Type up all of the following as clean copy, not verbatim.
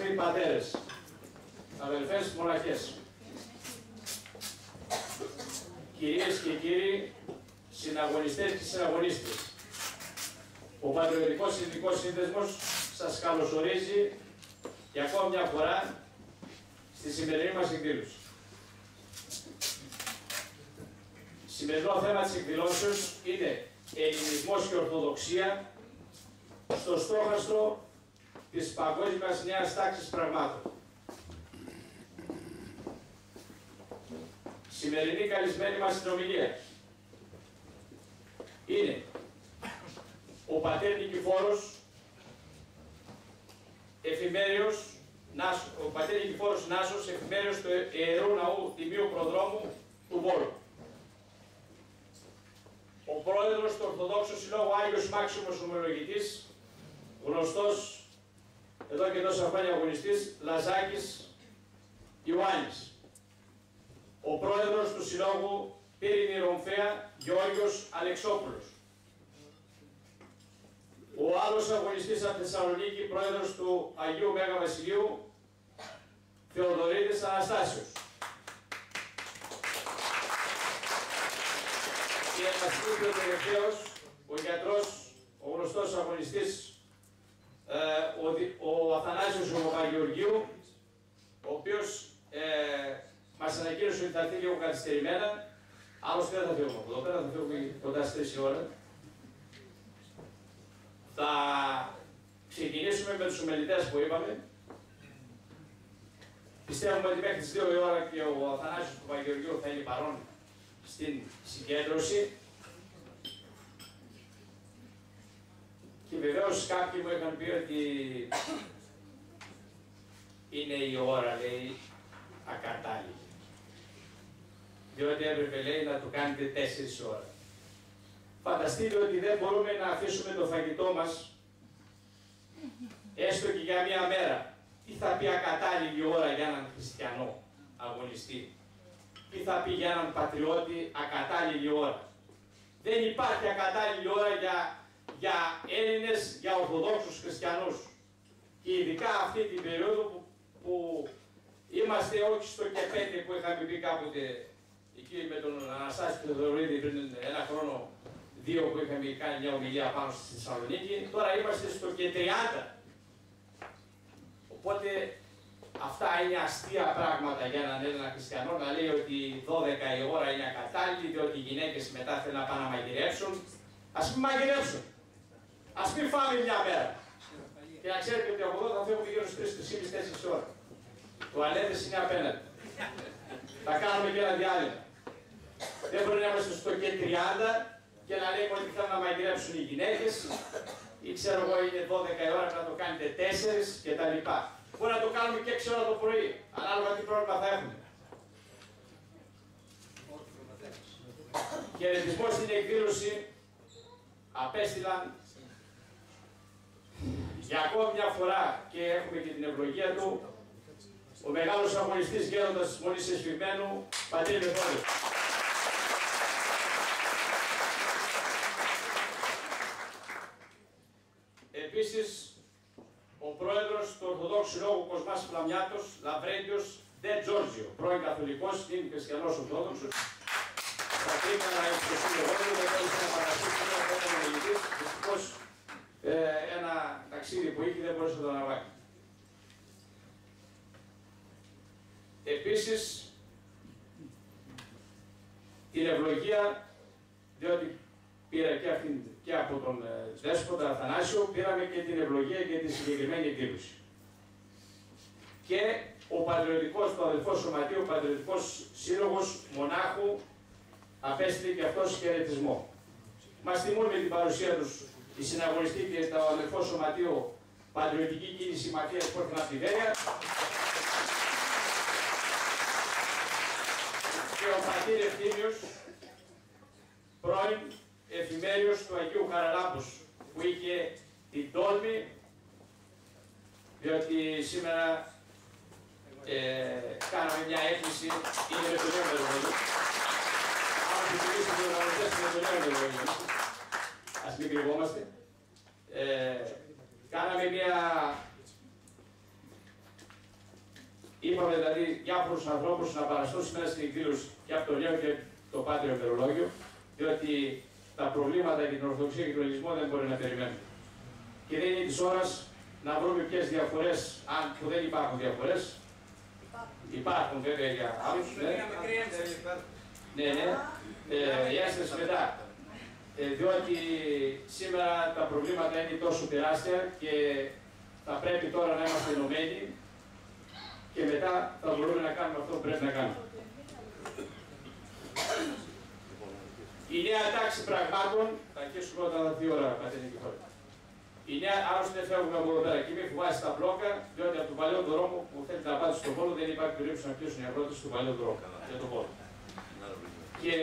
αδελφοί πατέρες, αδελφές μοναχές, κυρίες και κύριοι, συναγωνιστές και συναγωνίστες, ο Πατριωτικός Συνδικός Σύνδεσμος σας καλωσορίζει για ακόμη μια φορά στη σημερινή μας εκδήλωση. Σημερινό θέμα της εκδηλώσεως είναι ελληνισμός και ορθοδοξία στο στόχαστρο της παγκόσμιας νέας τάξης πραγμάτων. Σημερινή καλεσμένη μας συνομιλία είναι ο πατέρ Νικηφόρος, ο πατέρ Νικηφόρος Νάσος, εφημέριος του Ιερού Ναού Τιμίου Προδρόμου του Βόλου. Ο πρόεδρος του Ορθοδόξου Συλλόγου Άγιος Μάξιμος Ομολογητής, γνωστός εδώ και τόσα χρόνια αγωνιστής, Λαζάκης Ιωάννης. Ο πρόεδρος του Συλλόγου Πύρινη Ρομφαία, Γεώργιος Αλεξόπουλος. Ο άλλος αγωνιστής από Θεσσαλονίκη, πρόεδρος του Αγίου Μέγα Βασιλείου, Θεοδωρίδης Αναστάσιος. Και μας είπε ο τελευταίος, ο γιατρός, ο γνωστός αγωνιστής, ο Αθανάσιος Παπαγεωργίου, ο οποίος μας ανακοίνωσε ότι θα έρθει λίγο καθυστερημένα, άλλωστε δεν θα φύγουμε από εδώ πέρα, θα φύγουμε κοντά στις 3 η ώρα. Θα ξεκινήσουμε με τους ομιλητές που είπαμε. Πιστεύουμε ότι μέχρι τις 2 η ώρα και ο Αθανάσιος Παπαγεωργίου θα είναι παρόν στην συγκέντρωση. Και βεβαίως κάποιοι μου είχαν πει ότι είναι η ώρα, λέει, ακατάλληλη. Διότι έπρεπε, λέει, να το κάνετε 4 ώρα. Φανταστείτε ότι δεν μπορούμε να αφήσουμε το φαγητό μας έστω και για μία μέρα. Τι θα πει ακατάλληλη ώρα για έναν χριστιανό αγωνιστή? Τι θα πει για έναν πατριώτη ακατάλληλη ώρα? Δεν υπάρχει ακατάλληλη ώρα για Έλληνες, για Ορθοδόξους χριστιανούς. Και ειδικά αυτή την περίοδο που είμαστε όχι στο κεπέντε που είχαμε πει κάποτε εκεί με τον Αναστάση Θεοδωρίδη πριν 1 χρόνο, 2 που είχαμε κάνει μια ομιλία πάνω στη Θεσσαλονίκη. Τώρα είμαστε στο και 30. Οπότε αυτά είναι αστεία πράγματα για έναν Έλληνα χριστιανό να λέει ότι 12 η ώρα είναι ακατάλληλη, διότι οι γυναίκες μετά θέλουν να πάνε να μαγειρέψουν. Ας μην μαγειρέψουν. Ας μην φάμε μια μέρα. Και να ξέρετε ότι από εδώ θα φεύγουμε γύρω στις 3, 4 ώρα. Τουαλέτες είναι απέναντι. Θα κάνουμε και ένα διάλειμμα. Δεν μπορεί να είμαστε στο και 30 και να λέμε ότι θέλουν να μαγειρέψουν οι γυναίκες ή ξέρω εγώ είναι 12 η ώρα να το κάνετε 4 κτλ. Μπορεί να το κάνουμε και 6 ώρα το πρωί, ανάλογα τι πρόβλημα θα έχουμε. Χαιρετισμό στην εκδήλωση απέστειλαν για ακόμη μια φορά και έχουμε και την ευλογία του ο μεγάλος αγωνιστής γέροντας της Μονής Εσφυγμένου, πατήρ Μεθόδιος. Επίσης, ο πρόεδρος του Ορθοδόξου Συλλόγου Κοσμάς Φλαμιάτος, Λαβρέντιος Ντε Τζόρτζιο, πρώην καθολικός, είναι χριστιανός Ορθόδοξος. Θα πρέπει να εξωσύγει εγώ, δεν θέλει να παρασύσει ένα μιλητής, δυστυχώς ένα ταξίδι που είχε δεν μπορούσε να το αναβάλει. Επίσης, την ευλογία, διότι πήρα και, και από τον Δέσποτα Αθανάσιο, πήραμε και την ευλογία για τη συγκεκριμένη εκδήλωση. Και ο πατριωτικός, το αδελφό σωματείο, ο Πατριωτικός Σύλλογος Μονάχου, απέστειλε και αυτός χαιρετισμό. Μας τιμούν με την παρουσία τους οι συναγωνιστοί και το αδελφό σωματείο Πατριωτική Κίνηση Ματίας που έρθουν από τη Βέρεια. Και ο πατήρ Ευθύμιος, πρώην εφημέριος του Αγίου Χαραλάμπους, που είχε την τόλμη, διότι σήμερα κάναμε μια έκκληση, είναι με το νέο μεροβόλιο. Αν συμφωνήσετε οι οργανωτές με το νέο μεροβόλιο, ας μην κρυβόμαστε. Κάναμε μια Είπαμε δηλαδή διάφορους ανθρώπους να παραστούν σήμερα στην εκδήλωση και από το νέο και το Πάτριο Ημερολόγιο, διότι τα προβλήματα για την Ορθοδοξία και τον Ελληνισμό δεν μπορεί να περιμένουν. Και δεν είναι της ώρας να βρούμε ποιες διαφορές, αν που δεν υπάρχουν διαφορές. Υπάρχουν βέβαια για άλλους. Ναι, η ένσταση μετά. Διότι σήμερα τα προβλήματα είναι τόσο τεράστια και θα πρέπει τώρα να είμαστε ενωμένοι και μετά θα μπορούμε να κάνουμε αυτό που πρέπει να κάνουμε. Η νέα τάξη πραγμάτων, θα αρχίσουμε όταν θα 2 ώρα, πατέρα. Η νέα, άλλωστε δεν φεύγουμε από εδώ πέρα και μην φοβάσαι τα μπλόκα, διότι από τον παλαιό δρόμο που θέλετε να πάτε στον Βόλο δεν υπάρχει περίπτωση να κλείσουν οι αγρότες στον παλαιό δρόμο για τον Βόλο. Και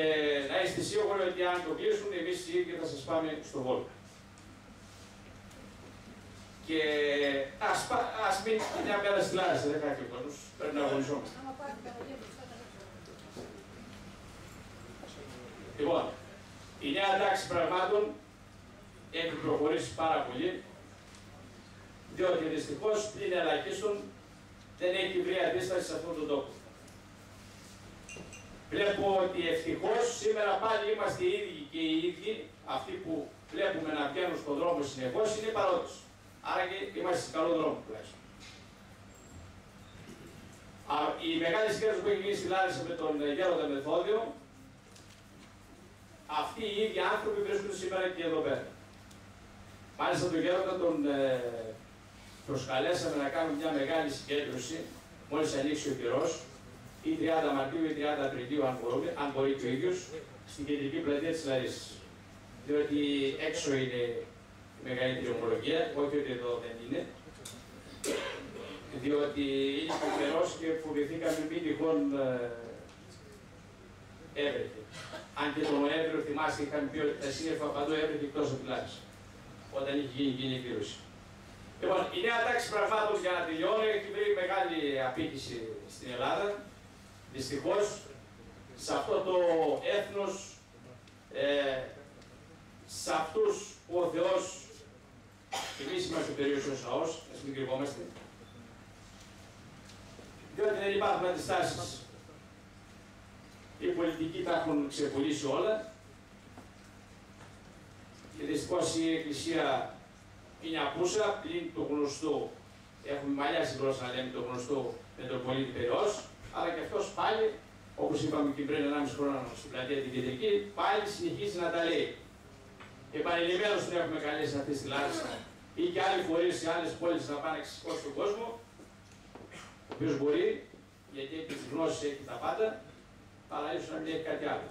να είστε σίγουροι ότι αν το κλείσουν, εμείς οι ίδιοι θα σας πάμε στον Βόλο. Και ας μην μια μέρα στη Λάρισα, δεν κάνει ο κόσμος, πρέπει να αγωνιζόμαστε. Λοιπόν, η νέα τάξη πραγμάτων έχει προχωρήσει πάρα πολύ, διότι δυστυχώς πλην ελαχίστων δεν έχει βρει αντίσταση σε αυτόν τον τόπο. Βλέπω ότι ευτυχώς σήμερα πάλι είμαστε οι ίδιοι και οι ίδιοι, αυτοί που βλέπουμε να βγαίνουν στον δρόμο συνεχώς είναι παρόντες. Άρα και είμαστε σε καλό δρόμο τουλάχιστον. Η μεγάλη σκέψη που έχει γίνει στη Λάρισα με τον Γέροντα Μεθόδιο, αυτοί οι ίδιοι άνθρωποι βρίσκονται σήμερα και εδώ πέρα. Μάλιστα τον Γέροντα τον προσκαλέσαμε να κάνουμε μια μεγάλη συγκέντρωση μόλις ανοίξει ο καιρός, ή 30 Μαρτίου ή 30 Απριλίου, αν μπορεί και ο ίδιος, στην κεντρική πλατεία της Λαρίσης. Διότι έξω είναι η μεγαλύτερη ομολογία, όχι ότι εδώ δεν είναι. Διότι είναι ο καιρός και φοβηθήκαμε μην τυχόν έβρεχε. Αν και τον Νοέμβριο, θυμάστε, είχαμε πει ότι τα σύννεφα παντού έβρεχε εκτός από τη Λάρισα, όταν είχε γίνει η εκδήλωση. Λοιπόν, η νέα τάξη πραγμάτων για να τελειώνει έχει βρει μεγάλη απίκηση στην Ελλάδα. Δυστυχώς, σε αυτό το έθνος, σε αυτούς που ο Θεός, εμείς είμαστε περιουσιός λαός, ας μην κρυβόμαστε, διότι δεν υπάρχουν αντιστάσεις. Οι πολιτικοί τα έχουν ξεπουλήσει όλα και δυστυχώς η Εκκλησία είναι απούσα, πλην το γνωστό, έχουμε μαλλιάσει γλώσσα να λέμε το γνωστό με τον πολίτη Περιός, αλλά και αυτός πάλι, όπως είπαμε και πριν 1,5 χρόνο στην πλατεία την κεντρική, πάλι συνεχίζει να τα λέει. Επανειλημμένως τον έχουμε καλέσει αυτή στη Λάρισα ή και άλλοι φορείς σε άλλες πόλεις να πάνε εξισχώς στον κόσμο, ο οποίος μπορεί, γιατί έχει τις γνώσεις, έχει τα πάντα, αλλά ίσως να μην έχει κάτι άλλο.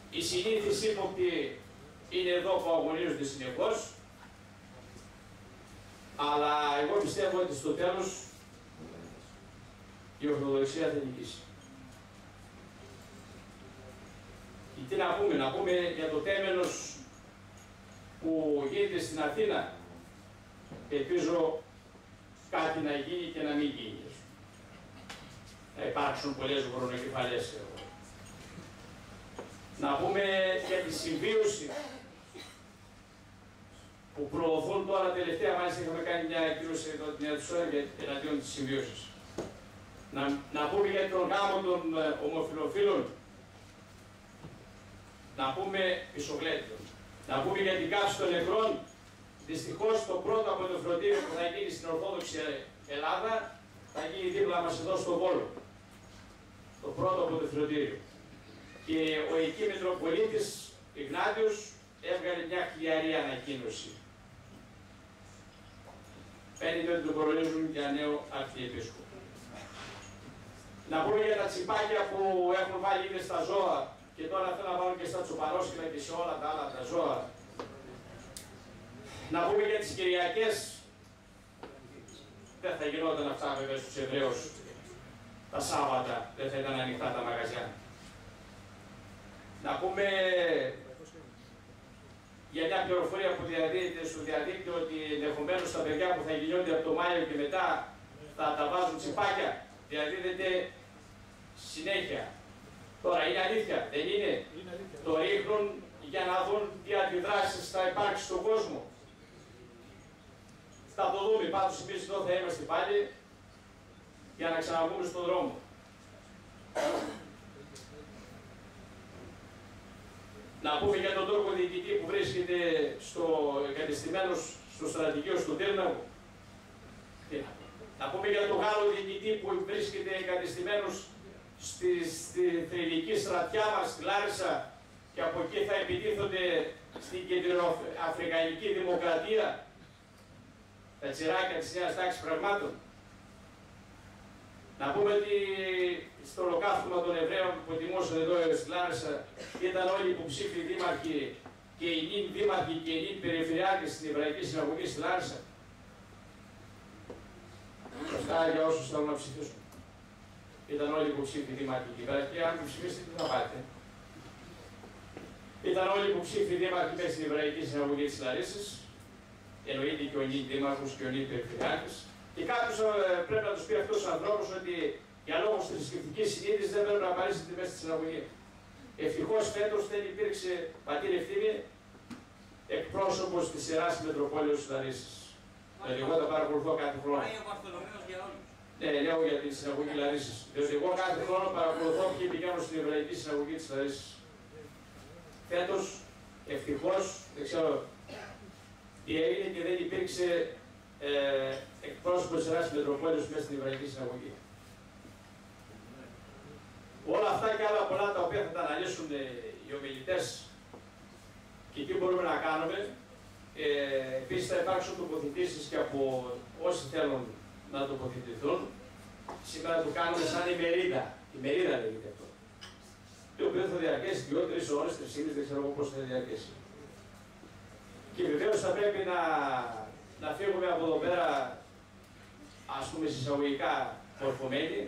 Οι συνήθεις ύποπτοι είναι εδώ που αγωνίζονται συνεχώς, αλλά εγώ πιστεύω ότι στο τέλος η Ορθοδοξία θα νικήσει. Και τι να πούμε για το τέμενος που γίνεται στην Αθήνα. Ελπίζω κάτι να γίνει και να μην γίνει. Να υπάρξουν πολλές γουρονοκεφαλές. Να πούμε για τη συμβίωση που προωθούν τώρα τελευταία, μάλιστα είχαμε κάνει μια εκδήλωση εδώ την αίθουσα εναντίον της συμβίωσης. Να πούμε για τον γάμο των ομοφυλοφίλων, να πούμε πισοβλέτων, να πούμε για την κάψη των νεκρών. Δυστυχώς το πρώτο από το φροντίδιο που θα γίνει στην Ορθόδοξη Ελλάδα θα γίνει δίπλα μας εδώ στο Βόλο. Το πρώτο από το φροντίδιο. Και ο εκεί Μητροπολίτης Ιγνάτιος έβγαλε μια χλιαρή ανακοίνωση. Φαίνεται ότι τον κορονίζουν για νέο αρχιεπίσκοπο. Να πούμε για τα τσιπάκια που έχουν βάλει ήδη στα ζώα και τώρα θέλω να βάλουν και στα τσοπαρόσκυλα και σε όλα τα άλλα τα ζώα. Να πούμε για τις Κυριακές. Δεν θα γινόταν αυτά βέβαια στους Εβραίους τα Σάββατα, δεν θα ήταν ανοιχτά τα μαγαζιά. Να πούμε για μια πληροφορία που διαδίδεται στο διαδίκτυο ότι ενδεχομένως τα παιδιά που θα γεννιόνται από το Μάιο και μετά θα τα βάζουν τσιπάκια. Διαδίδεται συνέχεια. Τώρα είναι αλήθεια, δεν είναι? Το ρίχνουν για να δουν τι αντιδράσεις θα υπάρξει στον κόσμο. Θα το δούμε, πάντως εμείς εδώ θα είμαστε πάλι για να ξαναβγούμε στον δρόμο. Να πούμε για τον Τούρκο διοικητή που βρίσκεται εγκατεστημένος στο στρατηγείο στον Τέρναβο. Να πούμε για τον Γάλλο διοικητή που βρίσκεται εγκατεστημένος στη θρηλυκή στρατιά μας, στη Λάρισα, και από εκεί θα επιτίθονται στην κεντροαφρικανική δημοκρατία, τα τσιράκια της νέας τάξης πραγμάτων. Να πούμε ότι στο ολοκαύτωμα των Εβραίων που ετοιμώσαν εδώ στη Λάρισα ήταν όλοι υποψήφοι δήμαρχοι και οι νυν δήμαρχοι και οι νυν περιφερειάρχες στην Εβραϊκή Συναγωγή στη Λάρισα. Σωστά για όσους θέλουν να ψηφίσουν. Ήταν όλοι υποψήφοι δήμαρχοι και αν τους ψηφίσετε τι θα πάτε. Ήταν όλοι υποψήφοι δήμαρχοι μέσα στην Εβραϊκή Συναγωγή της Λαρίσης. Εννοείται και ο νυν δήμαρχος και ο νυν περιφερειάρχης. Και κάποιος πρέπει να τους πει αυτούς τους ανθρώπους ότι για λόγους θρησκευτικής συνείδησης δεν πρέπει να παρήσετε μέσα στη συναγωγή. Ευτυχώς φέτος δεν υπήρξε, πατήρ Ευθύμη, εκπρόσωπος της Ιεράς Μητροπόλεως της Λαρίσης. Δηλαδή, εγώ τα παρακολουθώ κάθε χρόνο. Ναι, λέω για τη συναγωγή Λαρίσης. Διότι εγώ κάθε χρόνο παρακολουθώ και πηγαίνω στην Εβραϊκή Συναγωγή της Λαρίσης. Φέτος, ευτυχώς, δεν ξέρω τι έγινε και δεν υπήρξε εκπρόσωπος της Ιεράς Μητροπόλεως μέσα στην Εβραϊκή Συναγωγή. Όλα αυτά και άλλα πολλά τα οποία θα τα αναλύσουν οι ομιλητές και τι μπορούμε να κάνουμε. Επίσης θα υπάρξουν τοποθετήσεις και από όσοι θέλουν να τοποθετηθούν. Σήμερα το κάνουμε σαν ημερίδα. Ημερίδα λέγεται αυτό. Το οποίο θα διαρκέσει 2-3 ώρες, 3,5, δεν ξέρω πώς θα διαρκέσει. Και βεβαίως θα πρέπει να φύγουμε από εδώ πέρα, ας πούμε συσσαγωγικά μορφωμένοι,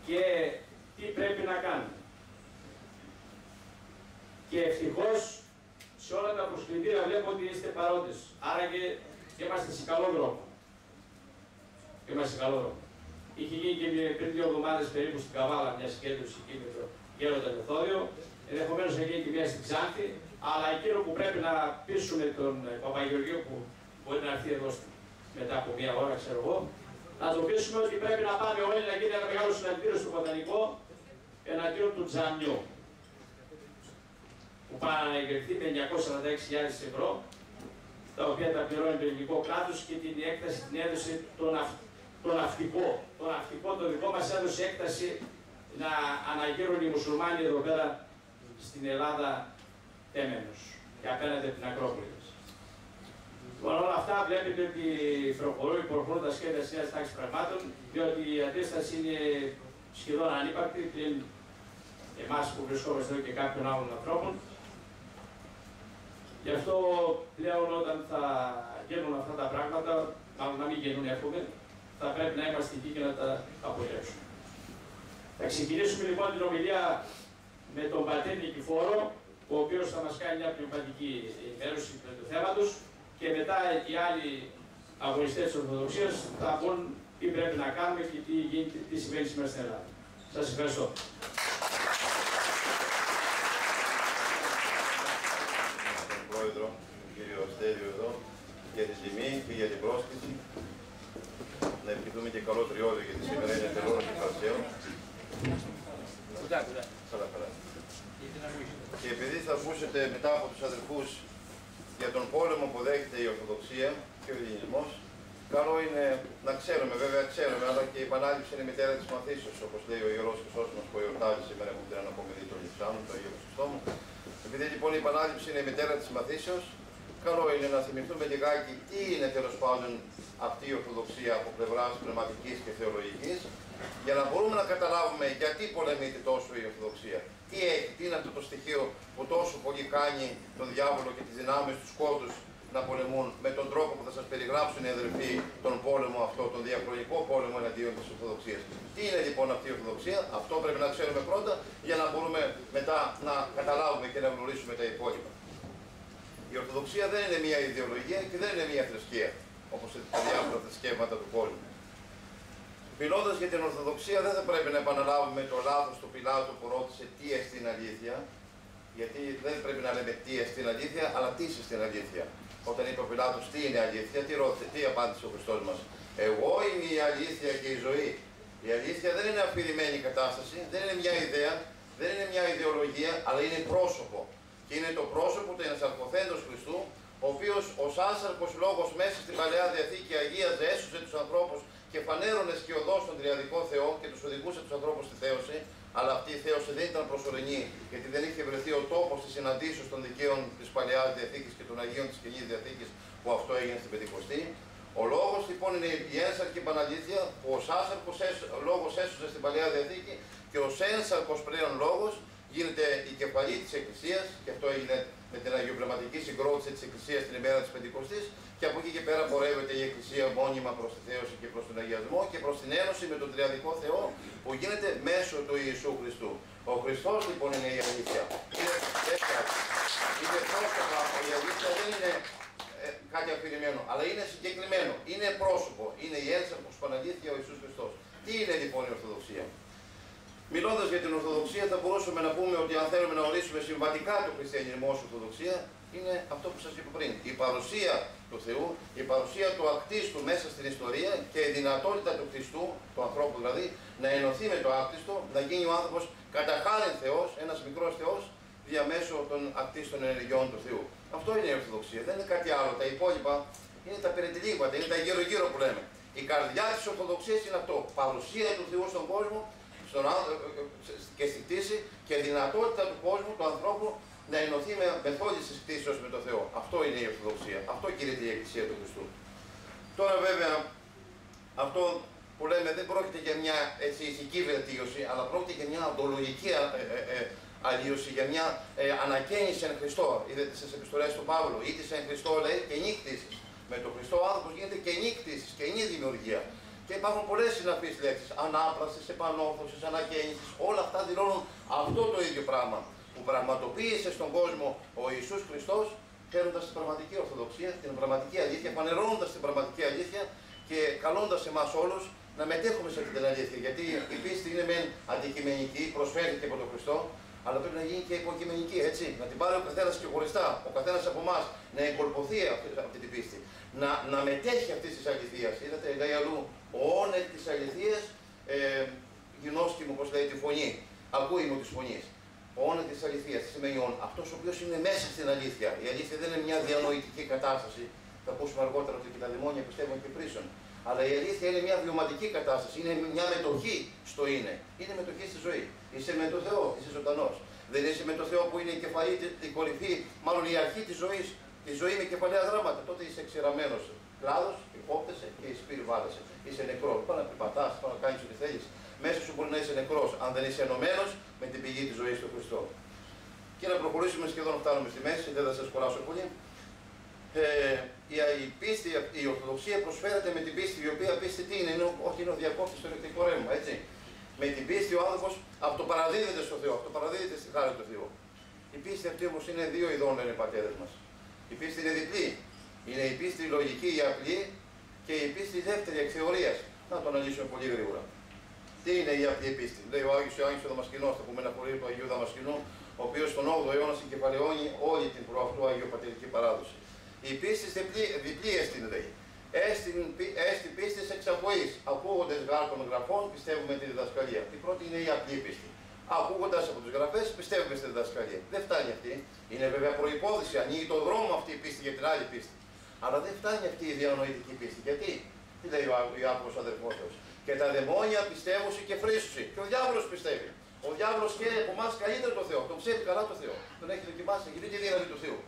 και τι πρέπει να κάνουμε. Και ευτυχώς σε όλα τα προσκλητήρια βλέπω ότι είστε παρόντες. Άρα και είμαστε σε καλό δρόμο. Είμαστε σε καλό δρόμο. Είχε γίνει και πριν 2 εβδομάδες περίπου στην Καβάλα μια συγκέντρωση εκεί με το Γέροντα Μεθόδιο. Ενδεχομένως να γίνει και μια στην Ξάνθη. Αλλά εκείνο που πρέπει να πείσουμε τον Παπαγεωργίου που μπορεί να έρθει εδώ μετά από μια ώρα, ξέρω εγώ, να το πείσουμε ότι πρέπει να πάμε όλοι να γίνει ένα μεγάλο συναντήριο στο Βοτανικό εναντίον του τζαμιού. Που πάνε να εγκριθεί με 946.000 ευρώ, τα οποία τα πληρώνει το ελληνικό κράτος και την έκταση την έδωσε το ναυτικό. Το ναυτικό το δικό μας έδωσε έκταση να αναγείρουν οι μουσουλμάνοι εδώ πέρα στην Ελλάδα τέμενος και απέναντι από την Ακρόπολη. Λοιπόν, όλα αυτά βλέπετε ότι προχωρούν τα σχέδια της νέας τάξης πραγμάτων, διότι η αντίσταση είναι σχεδόν ανύπαρκτη πλην εμάς που βρισκόμαστε εδώ και κάποιων άλλων ανθρώπων. Γι' αυτό πλέον όταν θα γίνουν αυτά τα πράγματα, μάλλον να μην γίνουν εύχομαι, θα πρέπει να είμαστε εκεί και να τα αποτρέψουμε. Θα ξεκινήσουμε λοιπόν την ομιλία με τον πατέρ Νικηφόρο, ο οποίος θα μας κάνει μια πνευματική ενημέρωση του θέματος και μετά οι άλλοι αγωνιστές της Ορθοδοξίας θα πούν τι πρέπει να κάνουμε και τι συμβαίνει σήμερα στην Ελλάδα. Σας ευχαριστώ. Πρόεδρο, τον κύριο Αστέριο εδώ, για τη τιμή και για την πρόσκληση. Να ευχηθούμε και καλό τριώδιο γιατί σήμερα είναι τελώνα και Παρσαίο. Και επειδή θα ακούσετε μετά από τους αδερφούς για τον πόλεμο που δέχεται η Ορθοδοξία και ο Ελληνισμός, καλό είναι να ξέρουμε, βέβαια ξέρουμε, αλλά και η επανάληψη είναι η μητέρα της μαθήσεως, όπως λέει ο Ιερός Χριστός μας που εορτάζει σήμερα που την αναπομενή του Λιψάνου, το Αγίου Χριστόμου. Επειδή λοιπόν η επανάληψη είναι η μητέρα της μαθήσεως, καλό είναι να θυμηθούμε λιγάκι τι είναι τέλος πάντων αυτή η Ορθοδοξία από πλευράς πνευματικής και θεολογικής, για να μπορούμε να καταλάβουμε γιατί πολεμείται τόσο η Ορθοδοξία. Τι έχει, τι είναι αυτό το στοιχείο που τόσο πολύ κάνει τον διάβολο και τις δυνάμεις του σκότους να πολεμούν με τον τρόπο που θα σας περιγράψουν οι αδερφοί τον πόλεμο αυτό, τον διαχρονικό πόλεμο εναντίον της Ορθοδοξίας. Τι είναι λοιπόν αυτή η Ορθοδοξία, αυτό πρέπει να ξέρουμε πρώτα για να μπορούμε μετά να καταλάβουμε και να γνωρίσουμε τα υπόλοιπα. Η Ορθοδοξία δεν είναι μια ιδεολογία και δεν είναι μια θρησκεία, όπως τα διάφορα θρησκεύματα του κόσμου. Μιλώντας για την Ορθοδοξία, δεν θα πρέπει να επαναλάβουμε το λάθος του Πιλάτου που ρώτησε τι εστίν αλήθεια, γιατί δεν πρέπει να λέμε τι εστίν αλήθεια, αλλά τι εστίν αλήθεια. Όταν είπε ο Πιλάτος τι είναι αλήθεια, τι απάντησε ο Χριστός μας? Εγώ είμαι η αλήθεια και η ζωή. Η αλήθεια δεν είναι αφηρημένη κατάσταση, δεν είναι μια ιδέα, δεν είναι μια ιδεολογία, αλλά είναι πρόσωπο. Και είναι το πρόσωπο του ενσαρκωθέντος Χριστού, ο οποίος ως άσαρκος λόγος μέσα στην Παλαιά Διαθήκη αγίαζε, έσωσε τους ανθρώπους και φανέρωνε σκιωδώς τον Τριαδικό Θεό και τους οδηγούσε τους ανθρώπους στη θέωση. Αλλά αυτή η θέωση δεν ήταν προσωρινή, γιατί δεν είχε βρεθεί ο τόπος της συναντήσεως των δικαίων της Παλαιάς Διαθήκης και των Αγίων της Καινής Διαθήκης, που αυτό έγινε στην Πεντηκοστή. Ο λόγος λοιπόν είναι η ένσαρκη επαναλήθεια, που ως άσαρκος λόγος έσωσε στην Παλαιά Διαθήκη και ως ένσαρκος πλέον λόγος γίνεται η κεφαλή της Εκκλησίας, και αυτό έγινε με την αγιοπνευματική συγκρότηση της Εκκλησίας την ημέρα της Πεντηκοστής, και από εκεί και πέρα πορεύεται η Εκκλησία μόνιμα προς τη θέωση και προς τον αγιασμό και προς την ένωση με τον Τριαδικό Θεό, που γίνεται μέσω του Ιησού Χριστού. Ο Χριστός λοιπόν είναι η αλήθεια. Είναι πρόσωπο, η αλήθεια δεν είναι κάτι αφηρημένο, αλλά είναι συγκεκριμένο, είναι πρόσωπο, είναι η ένσαρκος Παναγήθεια ο Ιησούς Χριστός. Τι είναι λοιπόν η Ορθοδοξία? Μιλώντας για την Ορθοδοξία, θα μπορούσαμε να πούμε ότι αν θέλουμε να ορίσουμε συμβατικά το χριστιανισμό ως Ορθοδοξία, είναι αυτό που σας είπα πριν. Η παρουσία του Θεού, η παρουσία του ακτίστου μέσα στην ιστορία και η δυνατότητα του Χριστού, του ανθρώπου δηλαδή, να ενωθεί με το άκτιστο, να γίνει ο άνθρωπος κατά χάριν Θεός, ένας μικρός Θεός, διαμέσου των ακτίστων ενεργειών του Θεού. Αυτό είναι η Ορθοδοξία, δεν είναι κάτι άλλο. Τα υπόλοιπα είναι τα περιτυλίγματα, είναι τα γύρω-γύρω που λέμε. Η καρδιά της Ορθοδοξίας είναι αυτό. Παρουσία του Θεού στον κόσμο και στη κτήση και δυνατότητα του κόσμου, του ανθρώπου, να ενωθεί με μεθόδεις της κτήσεως με τον Θεό. Αυτό είναι η Ορθοδοξία. Αυτό κηρύττει η Εκκλησία του Χριστού. Τώρα βέβαια, αυτό που λέμε δεν πρόκειται για μια ηθική βελτίωση, αλλά πρόκειται για μια οντολογική αλλίωση, για μια ανακαίνιση εν Χριστώ. Είδατε στις επιστολές του Παύλου, ήτης εν Χριστώ λέει καινή κτήσης. Με τον Χριστό ο άνθρωπος γίνεται καινή κτήσης, καινή δημιουργία. Και υπάρχουν πολλές συναφείς λέξεις, ανάπρασης, επανόρθωσης, ανακαίνησης, όλα αυτά δηλώνουν αυτό το ίδιο πράγμα που πραγματοποίησε στον κόσμο ο Ιησούς Χριστός, φέροντας την πραγματική Ορθοδοξία, την πραγματική αλήθεια, φανερώνοντας την πραγματική αλήθεια και καλώντας εμάς όλους να μετέχουμε σε αυτή την αλήθεια. Γιατί η πίστη είναι μεν αντικειμενική, προσφέρεται από τον Χριστό, αλλά πρέπει να γίνει και υποκειμενική, έτσι. Να την πάρει ο καθένας ξεχωριστά, ο καθένας από εμάς να εγκολποθεί αυτή την πίστη. Να μετέχει αυτή τη αλήθεια. Είδατε, λέει αλλού, ο όνεκ της αληθείας γινώσκει μου, όπως λέει, τη φωνή. Ακούει μου τη φωνή. Ο όνεκ της αληθείας, τι σημαίνει όν? Αυτός ο οποίος είναι μέσα στην αλήθεια. Η αλήθεια δεν είναι μια διανοητική κατάσταση. Θα ακούσουμε αργότερα ότι και τα δαιμόνια πιστεύουν και πρίσσουν. Αλλά η αλήθεια είναι μια βιωματική κατάσταση. Είναι μια μετοχή στο είναι. Είναι μετοχή στη ζωή. Είσαι με τον Θεό, είσαι ζωντανός. Δεν είσαι με τον Θεό που είναι η κεφαλή, η κορυφή, μάλλον η αρχή της ζωής. Η ζωή με κεφαλαία γράμματα. Τότε είσαι ξηραμένος κλάδος, υπόπτεσαι και η σπήρη βάλεσαι. Είσαι νεκρός. Πάνω να περπατάς, πάνω να κάνεις ό,τι θέλεις. Μέσα σου μπορεί να είσαι νεκρός, αν δεν είσαι ενωμένος με την πηγή της ζωής του Χριστού. Και να προχωρήσουμε, σχεδόν φτάνουμε στη μέση, δεν θα σας κουράσω πολύ. Η πίστη, η Ορθοδοξία προσφέρεται με την πίστη, η οποία πίστη τι είναι? Όχι, είναι ο διακόπτης στο ηλεκτρικό ρεύμα, έτσι. Με την πίστη ο άνθρωπος αυτοπαραδίδεται στο Θεό, αυτοπαραδίδεται στη χάρη του Θεού. Η πίστη αυτή όμως είναι δύο ειδών, λένε οι πατέρες μας. Η πίστη είναι διπλή. Είναι η πίστη λογική, η απλή, και η πίστη δεύτερη εκ θεωρίας. Να το αναλύσουμε πολύ γρήγορα. Τι είναι η απλή πίστη? Λέει ο Άγιος Ιωάννης ο Δαμασκηνός, θα πούμε ένα χωρί του Αγίου Δαμασκηνού, ο οποίος στον 8ο αιώνα συγκεφαλαιώνει όλη την προαυτού αγιοπατηρική παράδοση. Η πίστη διπλή έστιν, λέει. Έστι πίστη εξ ακοής. Ακούγοντας γάρ των γραφών, πιστεύουμε τη διδασκαλία. Η πρώτη είναι η απλή πίστη. Ακούγοντας από τις γραφές, πιστεύουμε στη διδασκαλία. Δεν φτάνει αυτή. Είναι βέβαια προϋπόθεση, ανοίγει τον δρόμο αυτή η πίστη για την άλλη πίστη. Αλλά δεν φτάνει αυτή η διανοητική πίστη. Γιατί? Τι λέει ο Ιάκωβος αδερφός σας? Και τα δαιμόνια πιστεύουσι και φρίσουσι. Και ο διάβολος πιστεύει. Ο διάβολος ξέρει από εμάς καλύτερα το Θεό. Τον ξέρει καλά το Θεό. Τον έχει δοκιμάσει, έχει δει τη δύναμη του Θεού.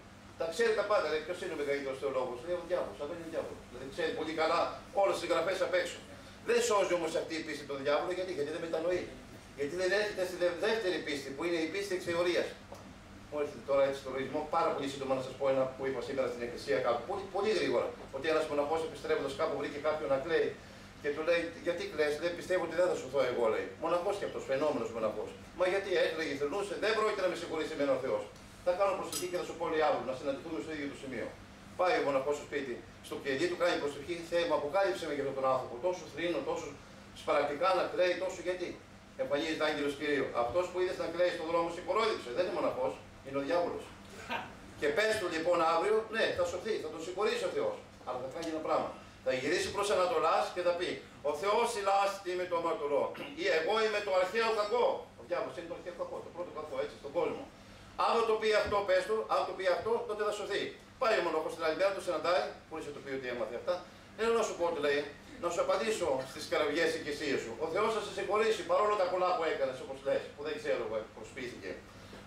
Τα ξέρει τα πάντα. Λέει, ποιος είναι ο μεγαλύτερος θεολόγος? Λέει ο διάβολος. Αυτό είναι ο διάβολος. Δηλαδή ξέρει πολύ καλά όλες τις γραφές απ' έξω. Δεν σώζει όμως αυτή η πίστη τον διάβολο, γιατί δεν μετανοεί. Γιατί δεν έρχεται στη δεύτερη πίστη που είναι η πίστη εξ θεωρίας. Μου έρχεται τώρα έτσι στο λογισμό πάρα πολύ σύντομα να σας πω ένα που είπα σήμερα στην εκκλησία κάπου. Πολύ γρήγορα. Ότι ένας μοναχός επιστρέφοντας κάπου βρήκε κάποιον να κλαίει και του λέει: γιατί κλαις? Λέει: πιστεύω ότι δεν θα σωθώ εγώ, λέει. Μοναχός και αυτός, φαινόμενος μοναχός. Μα γιατί έκλαιγε, θελούσε, δεν πρόκειται να με συγχωρήσει εμένα ο Θεός. Θα κάνω προσευχή και θα σου πω, λέει, αύριο να συναντηθούμε στο ίδιο το σημείο. Πάει ο μοναχός στο σπίτι, στο κελί του κάνει προσευχή: Θεέ μου, αποκάλυψε με για αυτόν τον άνθρωπο. Τόσο θρήνο, τόσο σπαρακτικά να κλαίει, τόσο γιατί. Εμφανίζεται άγγελος Κυρίου. Αυτός που είδες να κλαίει στον δρόμο σε κορόιδεψε. Δεν είναι μοναχός, είναι ο διάβολος. Και πες του λοιπόν αύριο, ναι, θα σωθεί, θα τον συγχωρήσει ο Θεός. Αλλά θα κάνει ένα πράγμα. Θα γυρίσει προς Ανατολάς και θα πει: ο Θεός ηλάστη με το αμαρτωλό. Ή εγώ είμαι το αρχαίο κακό. Ο διάβολος είναι το αρχαίο κακό, το πρώτο κακό έτσι στον κόσμο. Αν το πει αυτό, πες του, αν το πει αυτό, τότε θα σωθεί. Πάει ο μοναχός την άλλη μέρα, το συναντάει, χωρίς να του πει ότι έμαθε αυτά. Θέλω να σου πω, του λέει, να σου απαντήσω στις καραβιές οικησίες σου. Ο Θεός θα σε συγχωρήσει παρόλο τα πολλά που έκανες, όπως λες, που δεν ξέρω, προσποιήθηκε.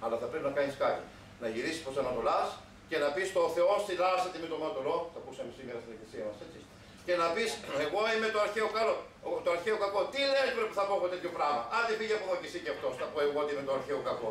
Αλλά θα πρέπει να κάνεις κάτι. Να γυρίσεις προς Ανατολάς και να πεις: το Θεός τυλάσσεται με το αμαρτωλό. Τα ακούσαμε σήμερα στην εκκλησία μας, έτσι. Και να πεις: εγώ είμαι το αρχαίο κακό. Τι λες που θα πω εγώ τέτοιο πράγμα. Άντε φύγε από εδώ και εσύ και αυτός. Θα πω εγώ ότι είμαι το αρχαίο κακό.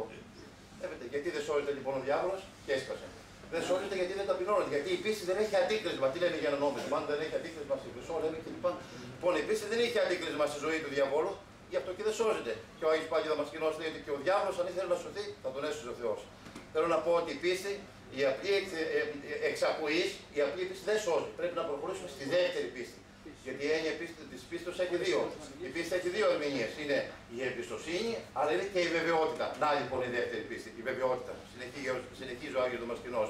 Γιατί δεν σώζεται λοιπόν ο διάβολος και έσκασε. Δεν σώζεται γιατί δεν ταπεινώνεται. Γιατί η πίστη δεν έχει αντίκρισμα. Τι λένε για ένα νόμισμα, αν δεν έχει αντίκρισμα στη Χρυσό, λέμε κλπ. Λοιπόν, η πίστη δεν είχε αντίκρισμα στη ζωή του διαβόλου, γι' αυτό και δεν σώζεται. Και ο Άγιος Πάγιος Δαμασκηνός λέει ότι και ο διάβολος, αν ήθελε να σωθεί, θα τον έσωζε ο Θεός. Θέλω να πω ότι η πίστη, η απλή εξακουής, η απλή πίστη δεν σώζει. Πρέπει να προχωρήσουμε στη δεύτερη πίστη. Γιατί η έννοια της πίστης έχει δύο. Η πίστη έχει δύο ερμηνείες. Είναι η εμπιστοσύνη, αλλά είναι και η βεβαιότητα. Να λοιπόν η δεύτερη πίστη, η βεβαιότητα. Συνεχίζει ο Άγιος Δαμασκηνός.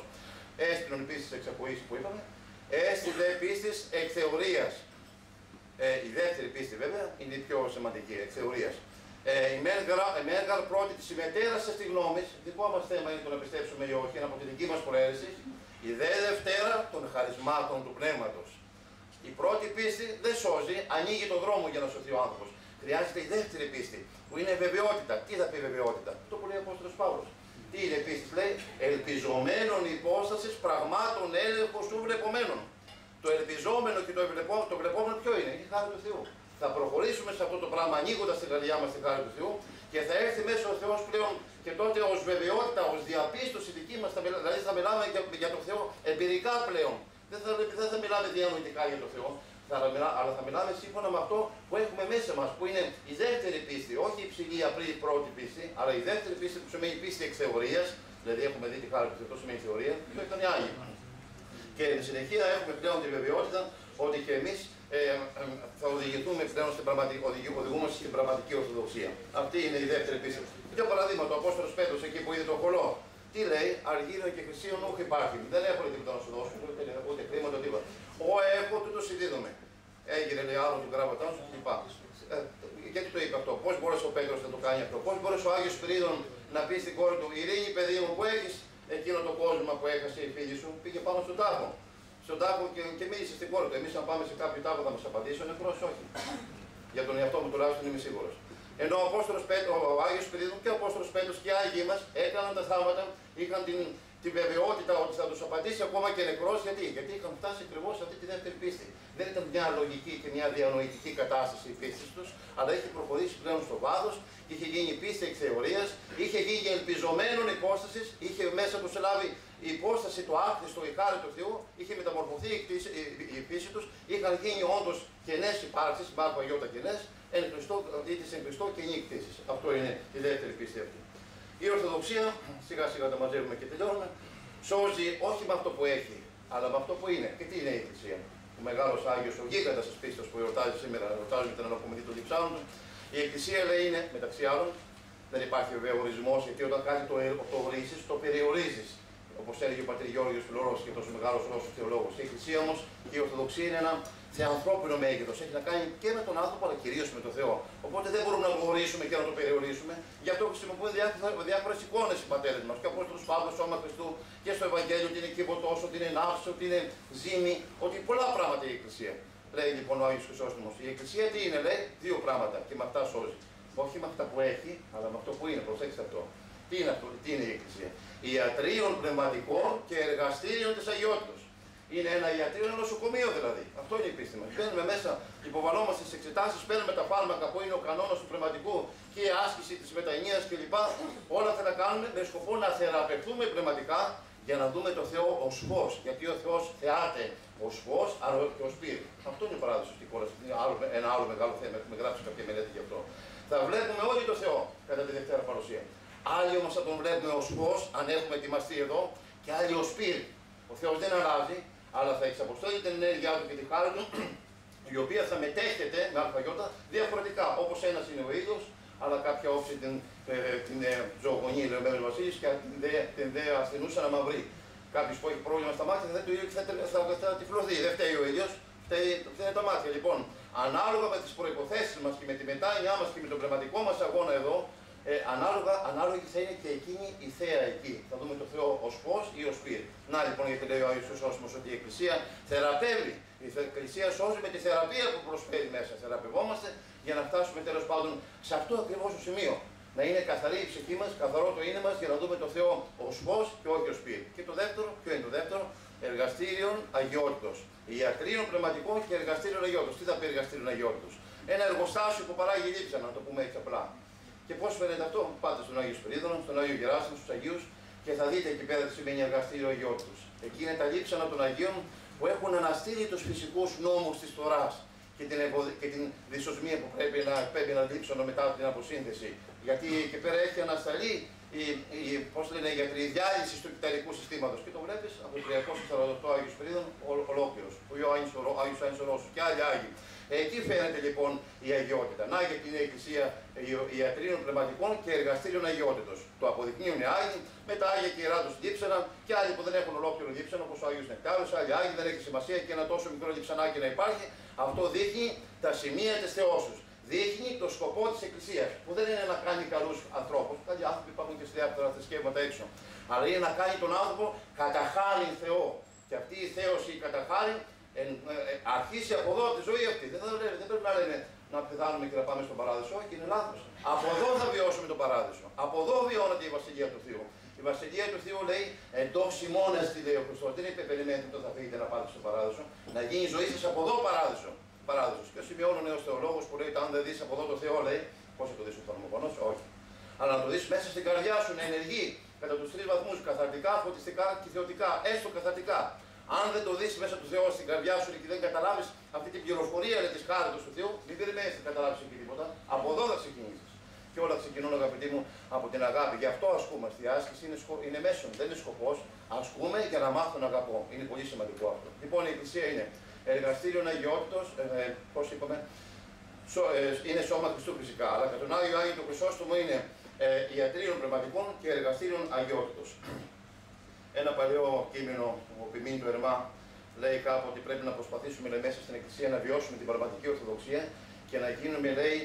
Έστειλον πίστης εξακουής που είπαμε, έστι δε πίστης εκ θεωρίας. Η δεύτερη πίστη βέβαια είναι η πιο σημαντική, εκ θεωρίας. Η μέγαρ πρώτη της ημετέρας στη γνώμη, δικό μας θέμα είναι το να πιστέψουμε ή όχι, είναι από τη δική μας προαίρεση. Η δε δευτέρα των χαρισμάτων του πνεύματος. Η πρώτη πίστη δεν σώζει, ανοίγει τον δρόμο για να σωθεί ο άνθρωπος. Χρειάζεται η δεύτερη πίστη, που είναι βεβαιότητα. Τι θα πει βεβαιότητα? Αυτό που λέει ο Απόστολος Παύλος. Τι είναι πίστη, λέει? Ελπιζομένων υπόστασης πραγμάτων έλεγχο σου βλεπομένων. Το ελπιζόμενο και το βλεπόμενο ποιο είναι? Είναι η χάρη του Θεού. Θα προχωρήσουμε σε αυτό το πράγμα ανοίγοντας την καρδιά μας τη χάρη του Θεού και θα έρθει μέσα ο Θεός πλέον και τότε ως βεβαιότητα, ως διαπίστωση δική μας, δηλαδή θα μιλάμε για τον Θεό εμπειρικά πλέον. Δεν θα μιλάμε διανοητικά για τον Θεό, αλλά θα μιλάμε σύμφωνα με αυτό που έχουμε μέσα μας, που είναι η δεύτερη πίστη, όχι η υψηλή απλή πρώτη πίστη, αλλά η δεύτερη πίστη που σημαίνει πίστη εξ θεωρίας, δηλαδή έχουμε δει τη χάρη του Θεού, αυτό σημαίνει θεωρία, αυτό ήταν οι Άγιοι. Και εν συνεχεία έχουμε πλέον τη βεβαιότητα ότι και εμείς θα οδηγηθούμε πλέον οδηγούμαστε στην πραγματική Ορθοδοξία. Αυτή είναι η δεύτερη πίστη. Για παράδειγμα, ο Απόστολος Πέτρος εκεί που είδε το χολό. Τι λέει? Αργύρων και χρυσίων όχι υπάρχει. Δεν έχω τίποτα να σου δώσω, ούτε χρήματα, τίποτα. Ο έχω, τούτο συνδίδομαι. Έγινε λέει άλλο του γράμματά σου κλπ. Γιατί το είπε αυτό? Πώς μπόρεσε ο Πέτρος να το κάνει αυτό? Πώς μπόρεσε ο Άγιος Σπυρίδων να πει στην κόρη του: ειρήνη, παιδί μου, που έχεις εκείνο το κόσμο που έχασε η φίλη σου? Πήγε πάνω στον τάφο. Στον τάφο και μίλησε στην κόρη του. Εμείς, αν πάμε σε κάποιο τάφο, θα μας απαντήσει ο νεκρός, όχι. Για τον εαυτό μου τουλάχιστον είμαι σίγουρος. Ενώ ο Άγιος Σπυρίδων και ο Απόστολος Πέτρος και οι Άγιοι μας έκαναν τα θαύματα, είχαν την βεβαιότητα ότι θα τους απαντήσει ακόμα και νεκρός. Γιατί είχαν φτάσει ακριβώς σε αυτή τη δεύτερη πίστη. Δεν ήταν μια λογική και μια διανοητική κατάσταση η πίστη τους, αλλά είχε προχωρήσει πλέον στο βάθος, είχε γίνει πίστη εξ θεωρίας, είχε γίνει ελπιζομένων υπόστασης, είχε μέσα τους λάβει η υπόσταση του άκτιστο, η χάρη του Θεού, είχε μεταμορφωθεί η πίστη τους, είχαν γίνει όντως κενές υπάρξεις, μάρκο αγιώτα κενές, εν Χριστώ και νη κτήσεις. Αυτό είναι η δεύτερη πίστη αυτή. Η Ορθοδοξία, σιγά σιγά τα μαζεύουμε και τελειώνουμε, σώζει όχι με αυτό που έχει, αλλά με αυτό που είναι. Και τι είναι η Εκκλησία? Ο μεγάλος Άγιος, ο γίγαντας της πίστης που εορτάζει σήμερα, εορτάζουμε την αναπομενή των διψάνων του. Η Εκκλησία λέει είναι, μεταξύ άλλων, δεν υπάρχει βέβαια ορισμός, γιατί όταν κάτι το ορίσεις, το περιορίζεις. Όπως έλεγε ο πατήρ Γεώργιος Φιλορός και τόσο μεγάλος Ρώσος θεολόγος. Η Εκκλησία όμως και η Ορθοδοξία είναι ένα θεανθρώπινο μέγεθος. Έχει να κάνει και με τον άνθρωπο, αλλά κυρίως με τον Θεό. Οπότε δεν μπορούμε να το ορίσουμε και να το περιορίσουμε. Γι' αυτό χρησιμοποιούν διάφορες εικόνες οι πατέρες μας. Και ο Απόστολος Παύλος, σώμα Χριστού, και στο Ευαγγέλιο, ότι είναι κύβωτος, ότι είναι ναύση, ότι είναι ζύμη, ότι πολλά πράγματα η Εκκλησία. Λέει λοιπόν ο Άγιος Χρυσόστομος. Η Εκκλησία τι είναι? Λέει δύο πράγματα και με αυτά σώζει. Όχι με αυτά που έχει, αλλά με αυτό που είναι. Προσέξτε αυτό. Τι είναι αυτό? Τι είναι η Εκκλησία? Ιατρίων πνευματικών και εργαστήριων της αγιότητος. Είναι ένα ιατρείο, ένα νοσοκομείο δηλαδή. Αυτό είναι η πίστη μας. Μπαίνουμε μέσα, υποβαλόμαστε στις εξετάσεις, παίρνουμε τα φάρμακα που είναι ο κανόνας του πνευματικού και η άσκηση της μεταηνίας κλπ. Όλα αυτά τα κάνουμε με σκοπό να θεραπευτούμε πνευματικά για να δούμε το Θεό ως φως. Γιατί ο Θεός θεάται ως φως, αλλά όχι ως πύρ. Αυτό είναι η παράδοση της κόρας. Ένα άλλο μεγάλο θέμα. Έχουμε γράψει κάποια μελέτη γι' αυτό. Θα βλέπουμε όλοι το Θεό κατά τη Δευτέρα Παρουσία. Άλλοι όμως θα τον βλέπουμε ως φως, αν έχουμε ετοιμαστεί εδώ, και άλλοι ως πύρ. Ο Θεός δεν αλλάζει, αλλά θα εξαποστέλει την ενέργειά του και τη χάρη του, η οποία θα μετέχεται με αλφαγιώτα διαφορετικά. Όπως ένας είναι ο ήλιος, αλλά κάποια όψη την ζωογονή, λέει ο Μένος Βασίλης, και την δε ασθενούσα να μαυρεί. Κάποιος που έχει πρόβλημα στα μάτια θα τυφλωθεί. Δεν φταίει ο ήλιος, φταίνε τα μάτια. Λοιπόν, ανάλογα με τις προϋποθέσεις μας και με τη μετάνοιά μας και με τον πνευματικό μας αγώνα εδώ, ανάλογη θα είναι και εκείνη η θέα εκεί. Θα δούμε το Θεό ως φως ή ως πυρ. Να λοιπόν γιατί λέει ο Άγιος Χρυσόστομος ότι η Εκκλησία θεραπεύει. Η Εκκλησία σώζει με τη θεραπεία που προσφέρει μέσα. Θεραπευόμαστε για να φτάσουμε τέλος πάντων σε αυτό ακριβώς το σημείο. Να είναι καθαρή η ψυχή μας, καθαρό το είναι μας για να δούμε το Θεό ως φως και όχι ως πυρ. Και το δεύτερο, ποιο είναι το δεύτερο? Εργαστήριον αγιότητος. Ιατρίων πνευματικών και εργαστήριων αγιότητος. Τι θα πει εργαστήριον αγιότητος? Ένα εργοστάσιο που παράγει λείψανα, να το πούμε έτσι απλά. Και πώς φαίνεται αυτό? Πάτε στον Άγιο Σπυρίδωνα, στον Άγιο Γεράσιμο, στους Αγίους και θα δείτε εκεί πέρα τι σημαίνει εργαστήριο αγιότητος. Εκεί είναι τα λείψανα των Αγίων που έχουν αναστείλει τους φυσικούς νόμους της Θωράς και την δυσοσμία που πρέπει να λείψανο μετά την αποσύνθεση. Γιατί εκεί πέρα έχει ανασταλεί η ιατριδιάλυση του κυταρικού συστήματος. Και το βλέπεις από το 348 Άγιο Σπυρίδων ολόκληρος. Ο Άγιος Άννης ο Ρώσος και άλλοι Άγιοι. Εκεί φαίνεται λοιπόν η αγιότητα. Να γιατί είναι η Εκκλησία ιατρίων πνευματικών και εργαστήριων αγιότητος. Το αποδεικνύουν οι Άγιοι, με τα Άγια και Ιερά τους λείψανα και άλλοι που δεν έχουν ολόκληρο λείψανο, όπως ο Άγιος Νεκτάριος, άλλοι Άγιοι, δεν έχει σημασία και ένα τόσο μικρό λειψανάκι να υπάρχει. Αυτό δείχνει τα σημεία της θεώσεως. Δείχνει το σκοπό της Εκκλησίας, που δεν είναι να κάνει καλούς ανθρώπους. Καλοί άνθρωποι υπάρχουν και στα διάφορα θρησκεύματα έξω. Αλλά είναι να κάνει τον άνθρωπο κατά χάριν Θεό. Και αυτή η θέωση κατά χάριν αρχίσει από εδώ τη ζωή αυτή. Δεν πρέπει να λένε να πεθάνουμε και να πάμε στον παράδεισο, όχι, είναι λάθος. Από εδώ θα βιώσουμε τον παράδεισο. Από εδώ βιώνεται η Βασιλεία του Θεού. Η Βασιλεία του Θεού λέει εντός ημώνας τη λέει ο Χριστός. Δεν είπε περιμένετε τότε θα φύγετε να πάτε στον παράδεισο. Να γίνει η ζωή σας από εδώ παράδεισο. Παράδεισος. Και ο Σημειών ο νέος θεολόγος που λέει: αν δεν δεις από εδώ το Θεό, λέει, πώς θα το δεις ο θερμοφωνός, όχι. Αλλά να το δεις μέσα στην καρδιά σου, να ενεργεί κατά τους τρεις βαθμούς, καθαρτικά, φωτιστικά και θεωτικά, έστω καθαρτικά. Αν δεν το δεις μέσα του Θεού στην καρδιά σου και δεν καταλάβεις αυτή την πληροφορία της χάριτος του Θεού, μην περιμένεις να καταλάβεις εκεί τίποτα. Από εδώ θα ξεκινήσεις. Και όλα ξεκινούν, αγαπητοί μου, από την αγάπη. Γι' αυτό ασκούμε. Στη άσκηση είναι μέσον, δεν είναι σκοπός. Ασκούμε για να μάθω να αγαπώ. Είναι πολύ σημαντικό αυτό. Λοιπόν, η Εκκλησία είναι εργαστήριον αγιότητος, πώς είπαμε, είναι σώμα Χριστού φυσικά. Αλλά κατά τον Άγιο το Χρυσόστομο είναι ιατρίων πνευματικών και εργαστήριον αγιότητος. Ένα παλαιό κείμενο, ο Ποιμήν του Ερμά, λέει κάπου ότι πρέπει να προσπαθήσουμε μέσα στην Εκκλησία να βιώσουμε την πραγματική Ορθοδοξία και να γίνουμε, λέει,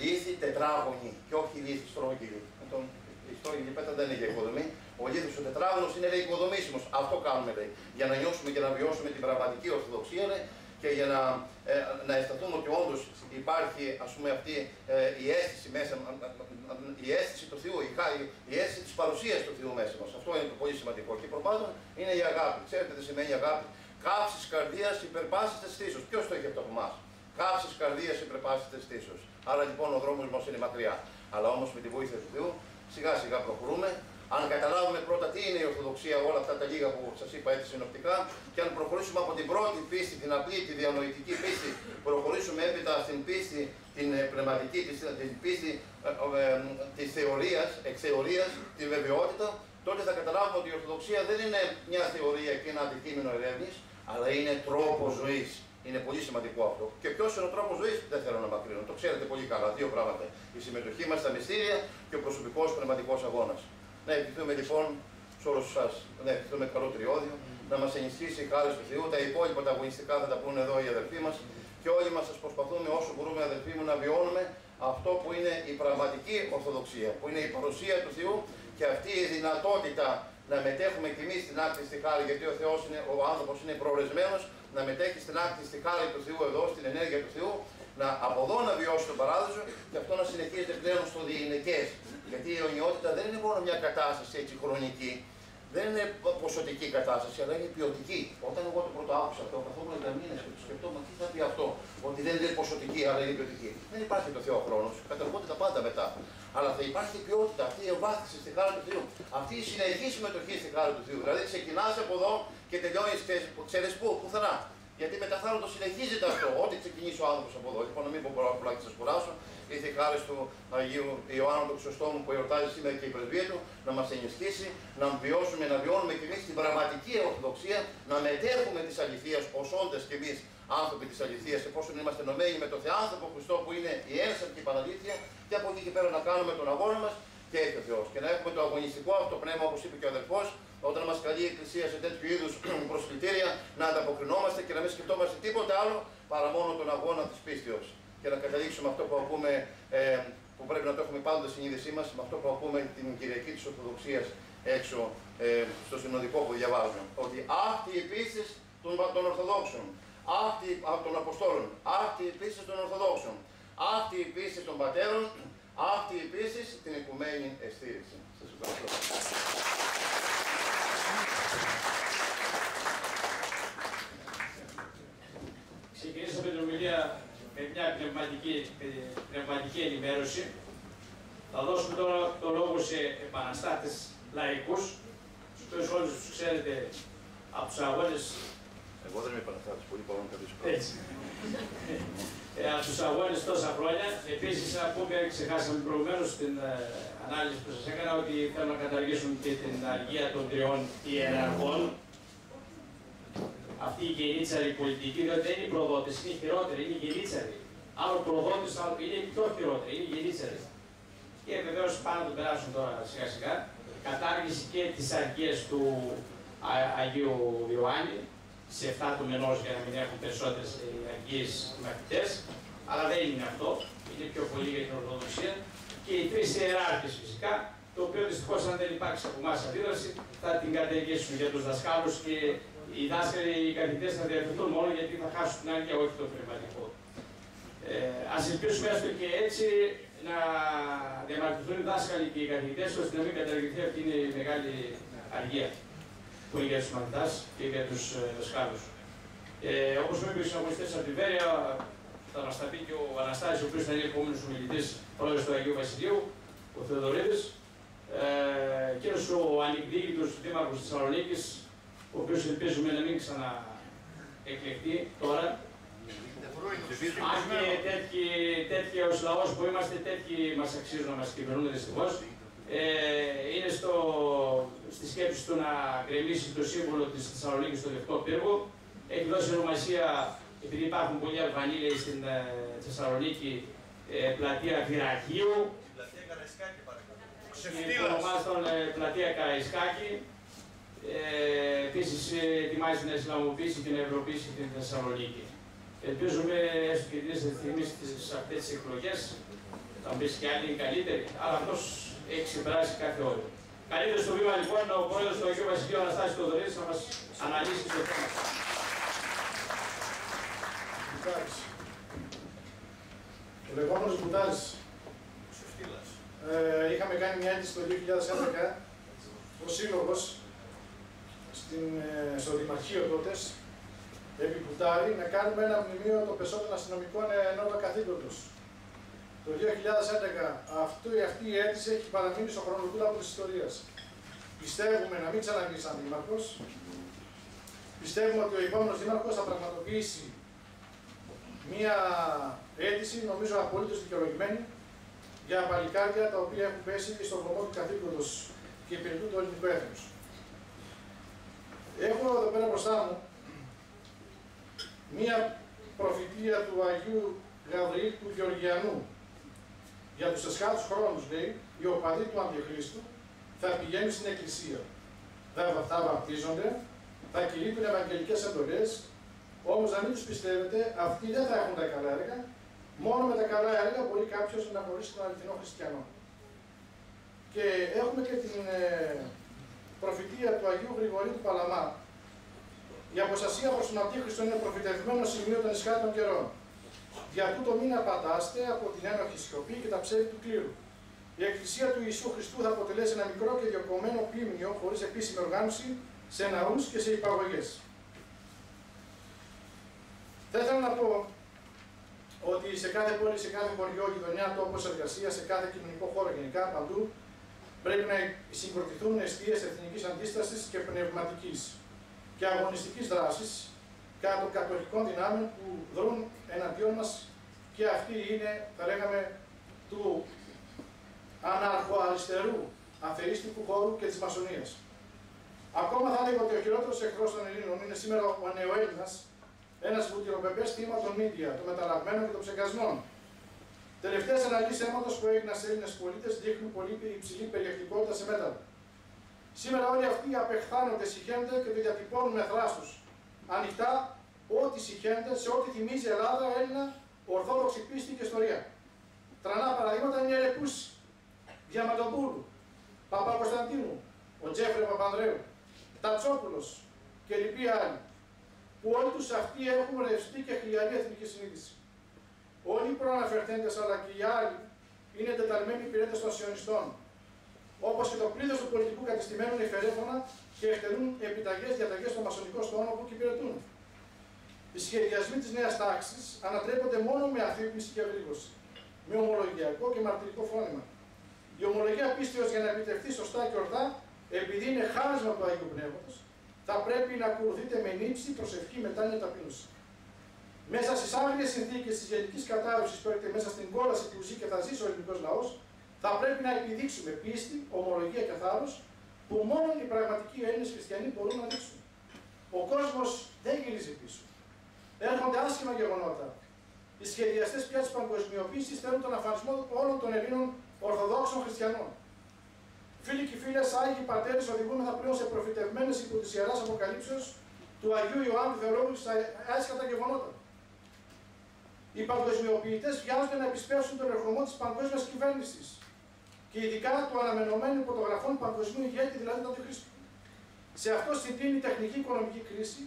λίθοι τετράγωνοι και όχι λίθοι στρόγγυλοι. Η στρόγγυλη πέτρα δεν είναι για οικοδομή. Ο λίθος ο τετράγωνος είναι, λέει, οικοδομήσιμος. Αυτό κάνουμε, λέει, για να νιώσουμε και να βιώσουμε την πραγματική Ορθοδοξία, λέει, και για να αισθανθούμε ότι όντως υπάρχει, ας πούμε, αυτή η αίσθηση μέσα, η αίσθηση του Θεού, η αίσθηση της παρουσίας του Θεού μέσα μας. Αυτό είναι το πολύ σημαντικό. Και προπάντων είναι η αγάπη. Ξέρετε τι σημαίνει αγάπη? Καύσης καρδίας υπερπάσης της θύσεως. Ποιος το έχει από το από εμάς? Καύσης καρδίας υπερπάσης της θύσεως. Άρα λοιπόν ο δρόμος μας είναι μακριά. Αλλά όμως με τη βοήθεια του Θεού σιγά σιγά προχωρούμε. Αν καταλάβουμε πρώτα τι είναι η Ορθοδοξία, όλα αυτά τα λίγα που σας είπα έτσι συνοπτικά, και αν προχωρήσουμε από την πρώτη πίστη, την απλή, τη διανοητική πίστη, προχωρήσουμε έπειτα στην πίστη, την πνευματική, την πίστη της θεωρίας, εξ-θεωρίας, τη βεβαιότητα, τότε θα καταλάβουμε ότι η Ορθοδοξία δεν είναι μια θεωρία και ένα αντικείμενο ερεύνης, αλλά είναι τρόπος ζωής. Είναι πολύ σημαντικό αυτό. Και ποιος είναι ο τρόπος ζωής, δεν θέλω να μακρύνω. Το ξέρετε πολύ καλά. Δύο πράγματα. Η συμμετοχή μας στα μυστήρια και ο προσωπικός πνευματικός αγώνας. Να ευχηθούμε λοιπόν σε όλους εσάς, να ευχηθούμε καλό τριώδιο, να μας ενισχύσει η χάρη του Θεού. Τα υπόλοιπα τα αγωνιστικά θα τα πούνε εδώ οι αδελφοί μας. Και όλοι μας σας προσπαθούμε όσο μπορούμε, αδελφοί μου, να βιώνουμε αυτό που είναι η πραγματική Ορθοδοξία, που είναι η παρουσία του Θεού και αυτή η δυνατότητα να μετέχουμε κι εμείς στην άκρη στη χάρη, γιατί ο άνθρωπος είναι προορισμένος να μετέχει στην άκρη στη χάρη του Θεού εδώ, στην ενέργεια του Θεού, από εδώ να βιώσει τον παράδεισο και αυτό να συνεχίζεται πλέον στο διηνεκές. Γιατί η αιωνιότητα δεν είναι μόνο μια κατάσταση έτσι χρονική, δεν είναι ποσοτική κατάσταση, αλλά είναι ποιοτική. Όταν εγώ το πρώτο άκουσα αυτό, καθόμουν για μήνες και το σκεφτόμουν, τι θα πει αυτό, ότι δεν είναι ποσοτική, αλλά είναι ποιοτική. Δεν υπάρχει το Θεό χρόνος, καταργούνται τα πάντα μετά. Αλλά θα υπάρχει ποιότητα, αυτή η εμβάθυνση στη χάρη του Θεού, αυτή η συνεχή συμμετοχή στη χάρη του Θεού. Δηλαδή ξεκινάς από εδώ και τελειώνεις, ξέρεις πού, πουθενά. Γιατί μετά θα το συνεχίζεται αυτό, ό,τι ξεκινήσει ο άνθρωπος από εδώ. Λοιπόν, να μην πω πολλά και σας κουράσω. Ήρθε η χάρη του Αγίου Ιωάννου του Χρυσοστόμου που εορτάζει σήμερα και η πρεσβεία του να μας ενισχύσει, να βιώνουμε κι εμείς την πραγματική Ορθοδοξία, να μετέχουμε της αληθείας ως όντες κι εμείς άνθρωποι της αληθείας, εφόσον είμαστε ενωμένοι με τον Θεάνθρωπο Χριστό που είναι η ένσαρκη Παναλήθεια, και από εκεί και πέρα να κάνουμε τον αγώνα μας και έχει ο Θεός. Και να έχουμε το αγωνιστικό αυτό πνεύμα, όπως είπε και ο αδελφός, όταν μας καλεί η Εκκλησία σε τέτοιου είδους προσκλητήρια, να ανταποκρινόμαστε και να μην σκεφτόμαστε τίποτε άλλο παρά μόνο τον αγώνα της πίστεως. Και να καταλήξουμε αυτό που ακούμε, που πρέπει να το έχουμε πάντοτε στην είδησή μας, με αυτό που ακούμε την Κυριακή της Ορθοδοξίας έξω στο συνοδικό που διαβάζουμε. Ότι αυτή η πίστη των Ορθοδόξων, αυτή των Αποστόλων, αυτή η πίστη των Ορθοδόξων, αυτή η πίστη των Πατέρων, αυτή η πίστη την οικουμένη εστίρηση. Σας ευχαριστώ. Ξεκινήσαμε την ομιλία με μια πνευματική ενημέρωση. Θα δώσουμε τώρα το λόγο σε επαναστάτες λαϊκούς, τους οποίους όλους τους ξέρετε από τους αγώνες. Εγώ δεν είμαι επαναστάτης, πολύ παρόν κάποιος. Έτσι. Από τους αγώνες τόσα χρόνια. Επίσης, να πούμε, ξεχάσαμε προηγουμένως στην ανάλυση που σας έκανα, ότι θέλουν να καταργήσουν και την αργία των 3 ιεραρχών. Αυτή η γενίτσαρη πολιτική, διότι δεν είναι οι προδότες, είναι χειρότεροι, είναι οι γενίτσαροι. Άλλο προδότης, άλλο είναι πιο χειρότεροι, είναι οι γενίτσαροι. Και βεβαίως πάνω να το περάσουν τώρα σιγά σιγά. Κατάργηση και της αργίας του Αγίου Ιωάννη, σε 7 του μηνός για να μην έχουν περισσότερες αργίες μαθητές. Αλλά δεν είναι αυτό, είναι πιο πολύ για την Ορθοδοξία. Και οι 3 ιεράρχες φυσικά, το οποίο δυστυχώς αν δεν υπάρξει από εμάς αντίδραση, θα την καταργήσουν για τους δασκάλους και οι δάσκαλοι, οι καθηγητές θα διαρκευτούν μόνο γιατί θα χάσουν την άργια, όχι το πνευματικό. Ας ελπίσουμε έστω και έτσι να διαμαρτυρηθούν οι δάσκαλοι και οι καθηγητές, ώστε να μην καταργηθεί αυτή η μεγάλη αργία που είναι για τους μαθητάς και για τους δασκάλους. Όπως μου είπε ο συναγωνιστής από τη Βέρεια, θα μας τα πει και ο Αναστάσης, ο οποίος θα είναι επόμενος ομιλητής, πρόεδρος του Αγίου Βασιλείου, ο Θεοδωρίδης, κύριος ο ανεκδίκητος δήμαρχος της Θεσσαλονίκης, ο οποίος ελπίζουμε να μην ξαναεκλεχτεί τώρα. Αν και τέτοιοι ως λαός που είμαστε, τέτοιοι μας αξίζουν να μας κυβερνούν δυστυχώς. Είναι στη σκέψη του να γκρεμίσει το σύμβολο της Θεσσαλονίκης στο Λευκό Πύργο. Έχει δώσει ονομασία, επειδή υπάρχουν πολλοί Αλβανοί στην Θεσσαλονίκη, πλατεία Βυραχίου. Πλατεία Καραϊσκάκη, παρακαλώ. Και ονομάζονταν πλατεία Καραϊσκάκη. Επίσης ετοιμάζει να ισλαμοποιήσει και να ευρωποιήσει την Θεσσαλονίκη. Ελπίζουμε έστω και την στιγμή στις αυτές τις εκλογές, θα μπει και άλλοι καλύτεροι, αλλά αυτός έχει ξεπεράσει κάθε όριο. Καλύτερο στο βήμα λοιπόν ο πρόεδρος του Αγίου Βασιλείου Αναστάσης Θεοδωρίδης να μας αναλύσει το θέμα. Ο λεγόμενος Μπουτάλης. Είχαμε κάνει μια αίτηση το 2011 ως σύλλογος στο Δημαρχείο τότε, επί Μπουτάλη, να κάνουμε ένα μνημείο των πεσόντων αστυνομικών ενώπα καθήκοντος. Το 2011 αυτή η αίτηση έχει παραμείνει στο χρονοτούλαπο της ιστορίας. Πιστεύουμε να μην ξαναβγεί σαν δήμαρχος. Πιστεύουμε ότι ο επόμενος δήμαρχος θα πραγματοποιήσει μία αίτηση, νομίζω απολύτως δικαιολογημένη, για παλικάρια τα οποία έχουν πέσει στον βωμό του καθήκοντος και υπηρετούν το ελληνικό έθνος. Έχω εδώ πέρα μπροστά μου μία προφητεία του Αγίου Γαβριήλ του Γεωργιανού. Για τους εσχάτους χρόνους, λέει, οι οπαδοί του Αντιχρίστου θα πηγαίνουν στην Εκκλησία. Θα βαπτίζονται, θα κηρύττουν ευαγγελικές εντολές, όμως να μην τους πιστεύετε, αυτοί δεν θα έχουν τα καλά έργα. Μόνο με τα καλά έργα μπορεί κάποιος να γνωρίσει τον αληθινό χριστιανό. Και έχουμε και την προφητεία του Αγίου Γρηγορίου του Παλαμά. Η αποστασία προς τον Αντίχριστο είναι προφητευμένο σημείο των εσχάτων καιρών. Για τούτο μην απαντάστε από την ένοχη σιωπή και τα ψεύδη του κλήρου. Η Εκκλησία του Ιησού Χριστού θα αποτελέσει ένα μικρό και διοκομμένο ποίμνιο χωρίς επίσημη οργάνωση σε ναούς και σε υπαγωγές. Θα ήθελα να πω ότι σε κάθε πόλη, σε κάθε χωριό, γειτονιά, τόπος εργασίας, σε κάθε κοινωνικό χώρο γενικά, παντού, πρέπει να συγκροτηθούν εστίες εθνικής αντίστασης και πνευματικής και αγωνιστικής δράσης κατά των κατοχικών δυνάμεων που δρούν εναντίον μας, και αυτή είναι, θα λέγαμε, του αναρχοαριστερού αθεΐστικου χώρου και της μασονίας. Ακόμα θα έλεγα ότι ο χειρότερος εχθρός των Ελλήνων είναι σήμερα ο νεοέλληνας, ένας βουτυροπεπές θύμα των μίντια, των μεταλλαγμένων και των ψεκασμών. Τελευταίες αναλύσεις αίματος που έγιναν σε Έλληνες πολίτες δείχνουν πολύ υψηλή περιεκτικότητα σε μέταλλα. Σήμερα όλοι αυτοί απεχθάνονται, συχαίνονται και το διατυπώνουν με θράσος. Ανοιχτά, ό,τι συχαίνεται, σε ό,τι θυμίζει Ελλάδα, Έλληνα, ορθόδοξη πίστη και ιστορία. Τρανά παραδείγματα είναι η Ερεκούση, Διαμαντοπούλου, Παπακοσταντίνου, ο Τζέφρε Παπανδρέου, Τατσόπουλος και λοιποί άλλοι, που όλοι τους αυτοί έχουν ρευστή και χλιαρή εθνική συνείδηση. Όλοι οι προαναφερθέντες αλλά και οι άλλοι είναι εντεταλμένοι υπηρέτες των σιωνιστών, όπως και το πλήθος του πολιτικού κατεστημένου νεφερέφωνα και εκτελούν επιταγές διαταγές στο μασονικό στόμα που υπηρετούν. Οι σχεδιασμοί της νέας τάξης ανατρέπονται μόνο με αφύπνιση και γρήγορση, με ομολογιακό και μαρτυρικό φρόνημα. Η ομολογία πίστεως για να επιτευχθεί σωστά και ορθά, επειδή είναι χάρισμα του Αγίου Πνεύματος, θα πρέπει να ακολουθείται με νύψη, προσευχή, μετάνοια, ταπείνωση. Μέσα στις άγριες συνθήκες της γενικής κατάρρευσης που έρχεται μέσα στην κόλαση που ζει και θα ζήσει ο ελληνικός λαός, θα πρέπει να επιδείξουμε πίστη, ομολογία και θάρρος, που μόνο οι πραγματικοί Έλληνες χριστιανοί μπορούν να δείξουν. Ο κόσμος δεν γυρίζει πίσω. Έρχονται άσχημα γεγονότα. Οι σχεδιαστές πια της παγκοσμιοποίησης θέλουν τον αφανισμό όλων των Ελλήνων Ορθοδόξων χριστιανών. Φίλοι και φίλες, Άγιοι Πατέρες οδηγούμεθα πλέον σε προφητευμένες υπό της Ιεράς Αποκαλύψεως του Αγίου Ιωάννου Θεολόγου στα άσχατα γεγονότα. Οι παγκοσμιοποιητές βιάζονται να επισπεύσουν τον ερχομό της παγκόσμιας κυβέρνησης και ειδικά του αναμενωμένου υποτογραφών παγκοσμίου ηγέτη, δηλαδή του Αντιχρίστου. Σε αυτό συντείνει η τεχνική οικονομική κρίση,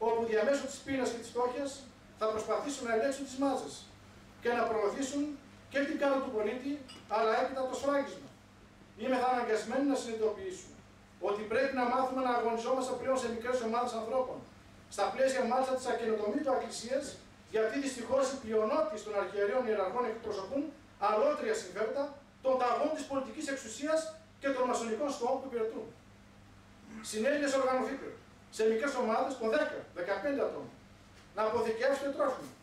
όπου διαμέσου της πείνας και της φτώχειας θα προσπαθήσουν να ελέγξουν τις μάζες και να προωθήσουν και την κάρτα του πολίτη, αλλά έπειτα το σφράγισμα. Είμαστε αναγκασμένοι να συνειδητοποιήσουμε ότι πρέπει να μάθουμε να αγωνιζόμαστε πλέον σε μικρές ομάδες ανθρώπων, στα πλαίσια μάλιστα της ακαινοτομήτου Εκκλησίας, γιατί δυστυχώς οι πλειονότητες των αρχιερέων ιεραρχών εκπροσωπούν αλότρια συμφέροντα των ταγών της πολιτικής εξουσίας και των μασονικών στόχων που υπηρετούν. Συνέλληνες οργανωθείτε σε μικρές ομάδες των 10-15 ατόμων να αποθηκεύσετε τρόφιμα.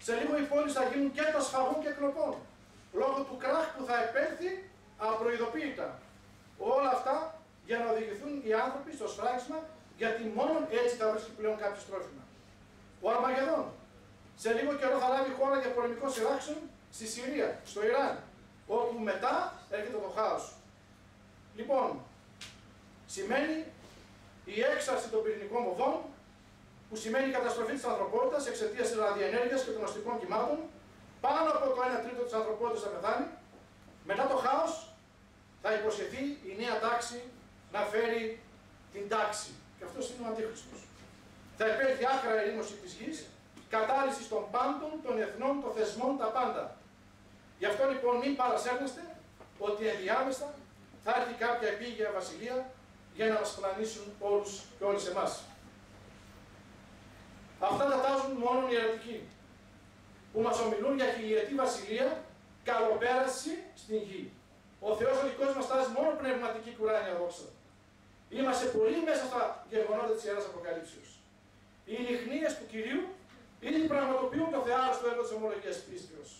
Σε λίγο οι πόλεις θα γίνουν κέντρα σφαγών και κλοπών, λόγω του κράχ που θα επέλθει απροειδοποίητα. Όλα αυτά για να οδηγηθούν οι άνθρωποι στο σφράγισμα, γιατί μόνο έτσι θα βρίσκει πλέον κάποιο τρόφιμα. Ο Αρμαγεδόν. Σε λίγο καιρό θα λάβει χώρα για πολεμικών σειράξεων στη Συρία, στο Ιράν, όπου μετά έρχεται το χάος. Λοιπόν, σημαίνει η έξαρση των πυρηνικών οδών, που σημαίνει η καταστροφή της ανθρωπότητας εξαιτίας της ραδιενέργειας και των αστικών κυμάτων, πάνω από το 1/3 της ανθρωπότητας θα πεθάνει. Μετά το χάος θα υποσχεθεί η νέα τάξη να φέρει την τάξη. Και αυτός είναι ο Αντίχριστος. Θα υπέρθει άκρα ερήμωση της γης, κατάλυση των πάντων, των εθνών, των θεσμών, τα πάντα. Γι' αυτό λοιπόν μην παρασέρνεστε ότι ενδιάμεστα θα έρθει κάποια επίγεια βασιλεία για να μας πλανήσουν όλους και όλες εμάς. Αυτά τα τάζουν μόνο οι αιρετικοί, που μας ομιλούν για χιλιετή βασιλεία, καλοπέραση στην γη. Ο Θεός ο δικός μας τάζει μόνο πνευματική κουράνια δόξα. Είμαστε πολύ μέσα στα γεγονότα της Ιεράς Αποκαλύψεως. Οι λιχνίες του Κυρίου ήδη πραγματοποιούν το θεάρεστο έργο της ομολογίας πίστεως.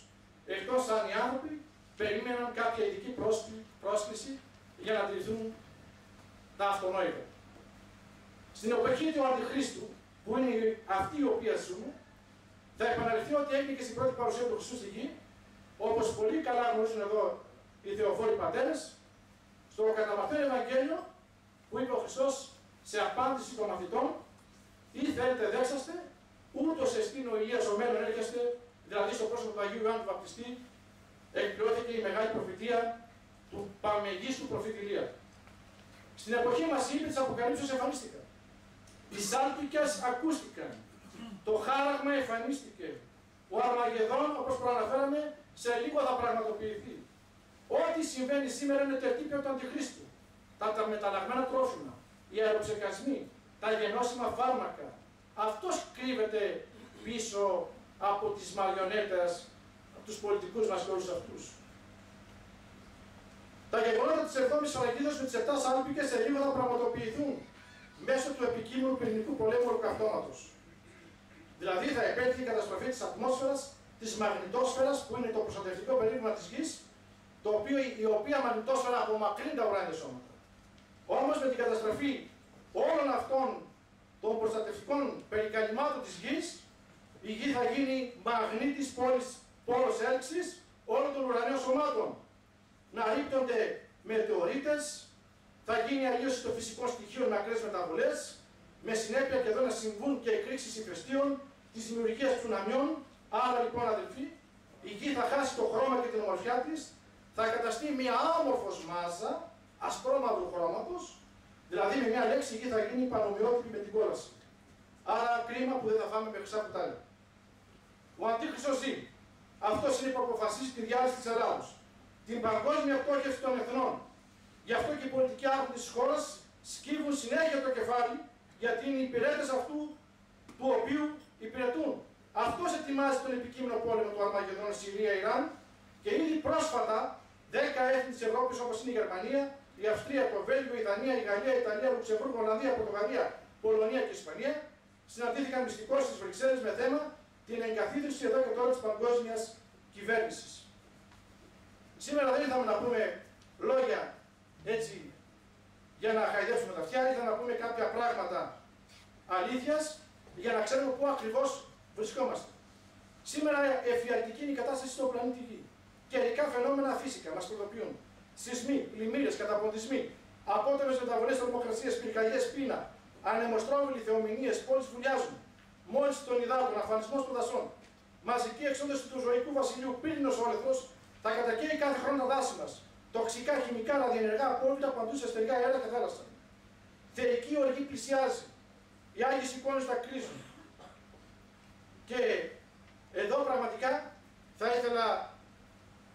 Εκτός αν οι άνθρωποι περίμεναν κάποια ειδική πρόσκληση για να τηρηθούν τα αυτονόητα. Στην εποχή του Αντιχρίστου, που είναι αυτή η οποία ζούμε, θα επαναληφθεί ότι έγινε και στην πρώτη παρουσία του Χριστού στη γη, όπως πολύ καλά γνωρίζουν εδώ οι θεοφόροι πατέρες, στο καταμαθαίο Ευαγγέλιο που είπε ο Χριστός σε απάντηση των μαθητών, ή θέλετε δέξαστε, ούτως εστίν ο Ηλίας ο μέλλον έρχεστε, δηλαδή στο πρόσωπο του Αγίου Ιωάννου του Βαπτιστή, εκπληρώθηκε η μεγάλη προφητεία του Παμεγίστου προφήτη Ηλία. Στην εποχή μας οι ύποι της Αποκαλύψεως εμφανίστηκαν. Οι σάλπικες ακούστηκαν. Το χάραγμα εμφανίστηκε. Ο Αρμαγεδόν, όπως προαναφέραμε, σε λίγο θα πραγματοποιηθεί. Ό,τι συμβαίνει σήμερα είναι το ετύπιο του Αντιχρίστου. Τα μεταλλαγμένα τρόφιμα, οι αεροψεκασμοί, τα γενώσιμα φάρμακα. Αυτός κρύβεται πίσω από τις μαριονέτες, από τους πολιτικούς μας και όλους αυτούς. Τα γεγονότα της 7ης Σφραγίδας με τις 7 σάλπικες σε λίγο θα πραγματοποιηθούν μέσω του επικείμενου πυρηνικού πολέμου ολοκαυτώματος. Δηλαδή θα επέλθει η καταστροφή της ατμόσφαιρας, της μαγνητόσφαιρας, που είναι το προστατευτικό περίγραμμα της γης, η οποία μαγνητόσφαιρα απομακρύνει τα ουράνια σώματα. Όμως με την καταστροφή όλων αυτών των προστατευτικών περικαλυμάτων της γης, η γη θα γίνει μαγνήτης πόλος έλξης όλων των ουρανίων σωμάτων. Να ρίπτονται μετεωρίτες, θα γίνει αλλίωση των φυσικών στοιχείων με ακραίες μεταβολές, με συνέπεια και εδώ να συμβούν και εκρήξεις ηφαιστείων, της δημιουργίας τσουναμιών. Άρα λοιπόν, αδελφοί, η γη θα χάσει το χρώμα και την ομορφιά της, θα καταστεί μια άμορφος μάζα ασπρόμαυρου χρώματος, δηλαδή με μια λέξη η γη θα γίνει πανομοιότυπη με την κόλαση. Άρα κρίμα που δεν θα φάμε με χρυσά κουτάλια. Ο Αντίχριστος ζει. Αυτός είναι που αποφασίζει τη διάλυση της Ελλάδος, την παγκόσμια πτώχευση των εθνών. Γι' αυτό και οι πολιτικοί άρχοντες της χώρας σκύβουν συνέχεια το κεφάλι, γιατί είναι οι υπηρέτες αυτού του οποίου υπηρετούν. Αυτός ετοιμάζει τον επικείμενο πόλεμο του Αρμαγεδόν Συρία-Ιράν και ήδη πρόσφατα 10 έθνη της Ευρώπης όπως είναι η Γερμανία, η Αυστρία, το Βέλγιο, η Δανία, η Γαλλία, η Ιταλία, Λουξεμβούργο, Ολλανδία, Πορτογαλία, Πολωνία και Ισπανία συναντήθηκαν μυστικώς στις Βρυξέλλες με θέμα την εγκαθίδρυση εδώ και τώρα της παγκόσμιας κυβέρνησης. Σήμερα δεν ήρθαμε να πούμε λόγια έτσι για να χαϊδεύσουμε τα αυτιά, ήρθαμε να πούμε κάποια πράγματα αλήθειας για να ξέρουμε πού ακριβώς βρισκόμαστε. Σήμερα εφιαλτική είναι η κατάσταση στον πλανήτη Γη. Καιρικά φαινόμενα φύσικα μας προειδοποιούν. Σεισμοί, πλημμύρες, καταποντισμοί, απότομες μεταβολές θερμοκρασίας, πυρκαγιές, πείνα, ανεμοστρόβιλοι, θεομηνίες, πόλεις βουλιάζουν, μόλυνση των υδάτων, αφανισμός των δασών, μαζική εξόντωση του ζωικού βασιλείου, πύρινος όλεθρος, θα κατακαίει κάθε χρόνο τα δάση μας. Τοξικά, χημικά, ραδιενεργά απόλυτα παντού σε στεριά αέρα και θάλασσα. Θεϊκή οργή πλησιάζει. Οι άγιες εικόνες τα κρίζουν. Και εδώ πραγματικά θα ήθελα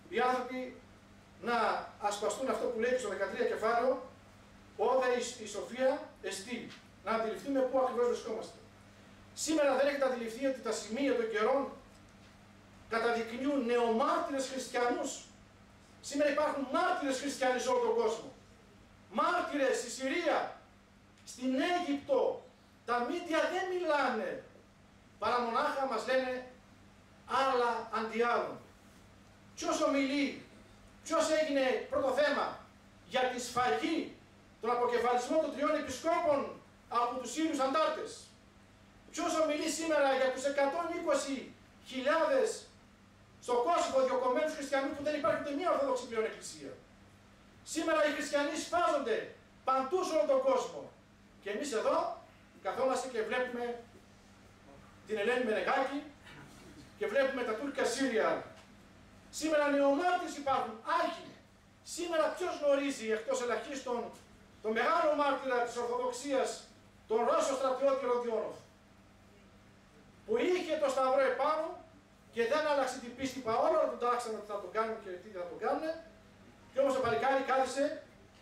οι άνθρωποι να ασπαστούν αυτό που λέει στο 13 κεφάλαιο, όδα η σοφία εστί. Να αντιληφθούμε πού ακριβώς βρισκόμαστε. Σήμερα δεν έχετε αντιληφθεί ότι τα σημεία των καιρών καταδεικνύουν νεομάρτυρες χριστιανούς. Σήμερα υπάρχουν μάρτυρες χριστιανοί σε όλο τον κόσμο. Μάρτυρες στη Συρία, στην Αίγυπτο. Τα μίντια δεν μιλάνε. Παρά μονάχα μας λένε άλλα αντί άλλων. Ποιος ομιλεί, ποιος έγινε πρώτο θέμα για τη σφαγή, τον αποκεφαλισμό των 3 επισκόπων από τους Σύριους αντάρτες. Ποιος ομιλεί σήμερα για τους 120.000 στο Κόσοβο διοκομμένους χριστιανούς που δεν υπάρχει ούτε μία ορθόδοξη πλέον εκκλησία. Σήμερα οι χριστιανοί σφάζονται παντού σε όλο τον κόσμο. Και εμείς εδώ καθόμαστε και βλέπουμε την Ελένη Μενεγάκη και βλέπουμε τα τουρκικά Σύρια. Σήμερα νεομάρτυρες υπάρχουν, άγιοι. Σήμερα ποιος γνωρίζει εκτός ελαχίστων τον μεγάλο μάρτυρα της Ορθοδοξίας, τον Ρώσο στρατιώτη Ροδιόνοφ, που είχε το σταυρό επάνω και δεν άλλαξε την πίστη παρόλο που τάξανε ότι θα τον κάνουν και τι θα τον κάνουν. Και όμως το παλικάρι κάθισε,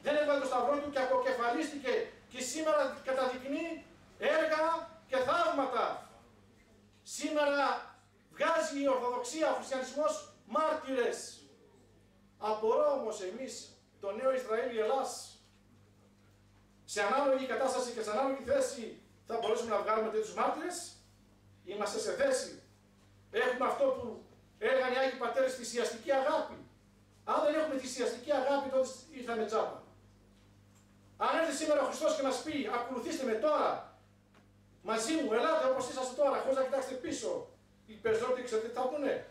δεν έβαλε το σταυρό του και αποκεφαλίστηκε και σήμερα καταδεικνύει έργα και θαύματα. Σήμερα βγάζει η Ορθοδοξία, ο χριστιανισμός μάρτυρες. Απορώ όμως εμείς, το νέο Ισραήλ, η Ελλάς, σε ανάλογη κατάσταση και σε ανάλογη θέση θα μπορέσουμε να βγάλουμε τέτοιους μάρτυρες. Είμαστε σε θέση. Έχουμε αυτό που έλεγαν οι Άγιοι Πατέρες, θυσιαστική αγάπη. Αν δεν έχουμε θυσιαστική αγάπη, τότε ήρθαμε τσάπα. Αν έρθει σήμερα ο Χριστός και μας πει, ακολουθήστε με τώρα, μαζί μου, ελάτε όπως είσαστε τώρα, χωρίς να κοιτάξετε πίσω, οι περισσότεροι ξέρετε τι θα πούνε.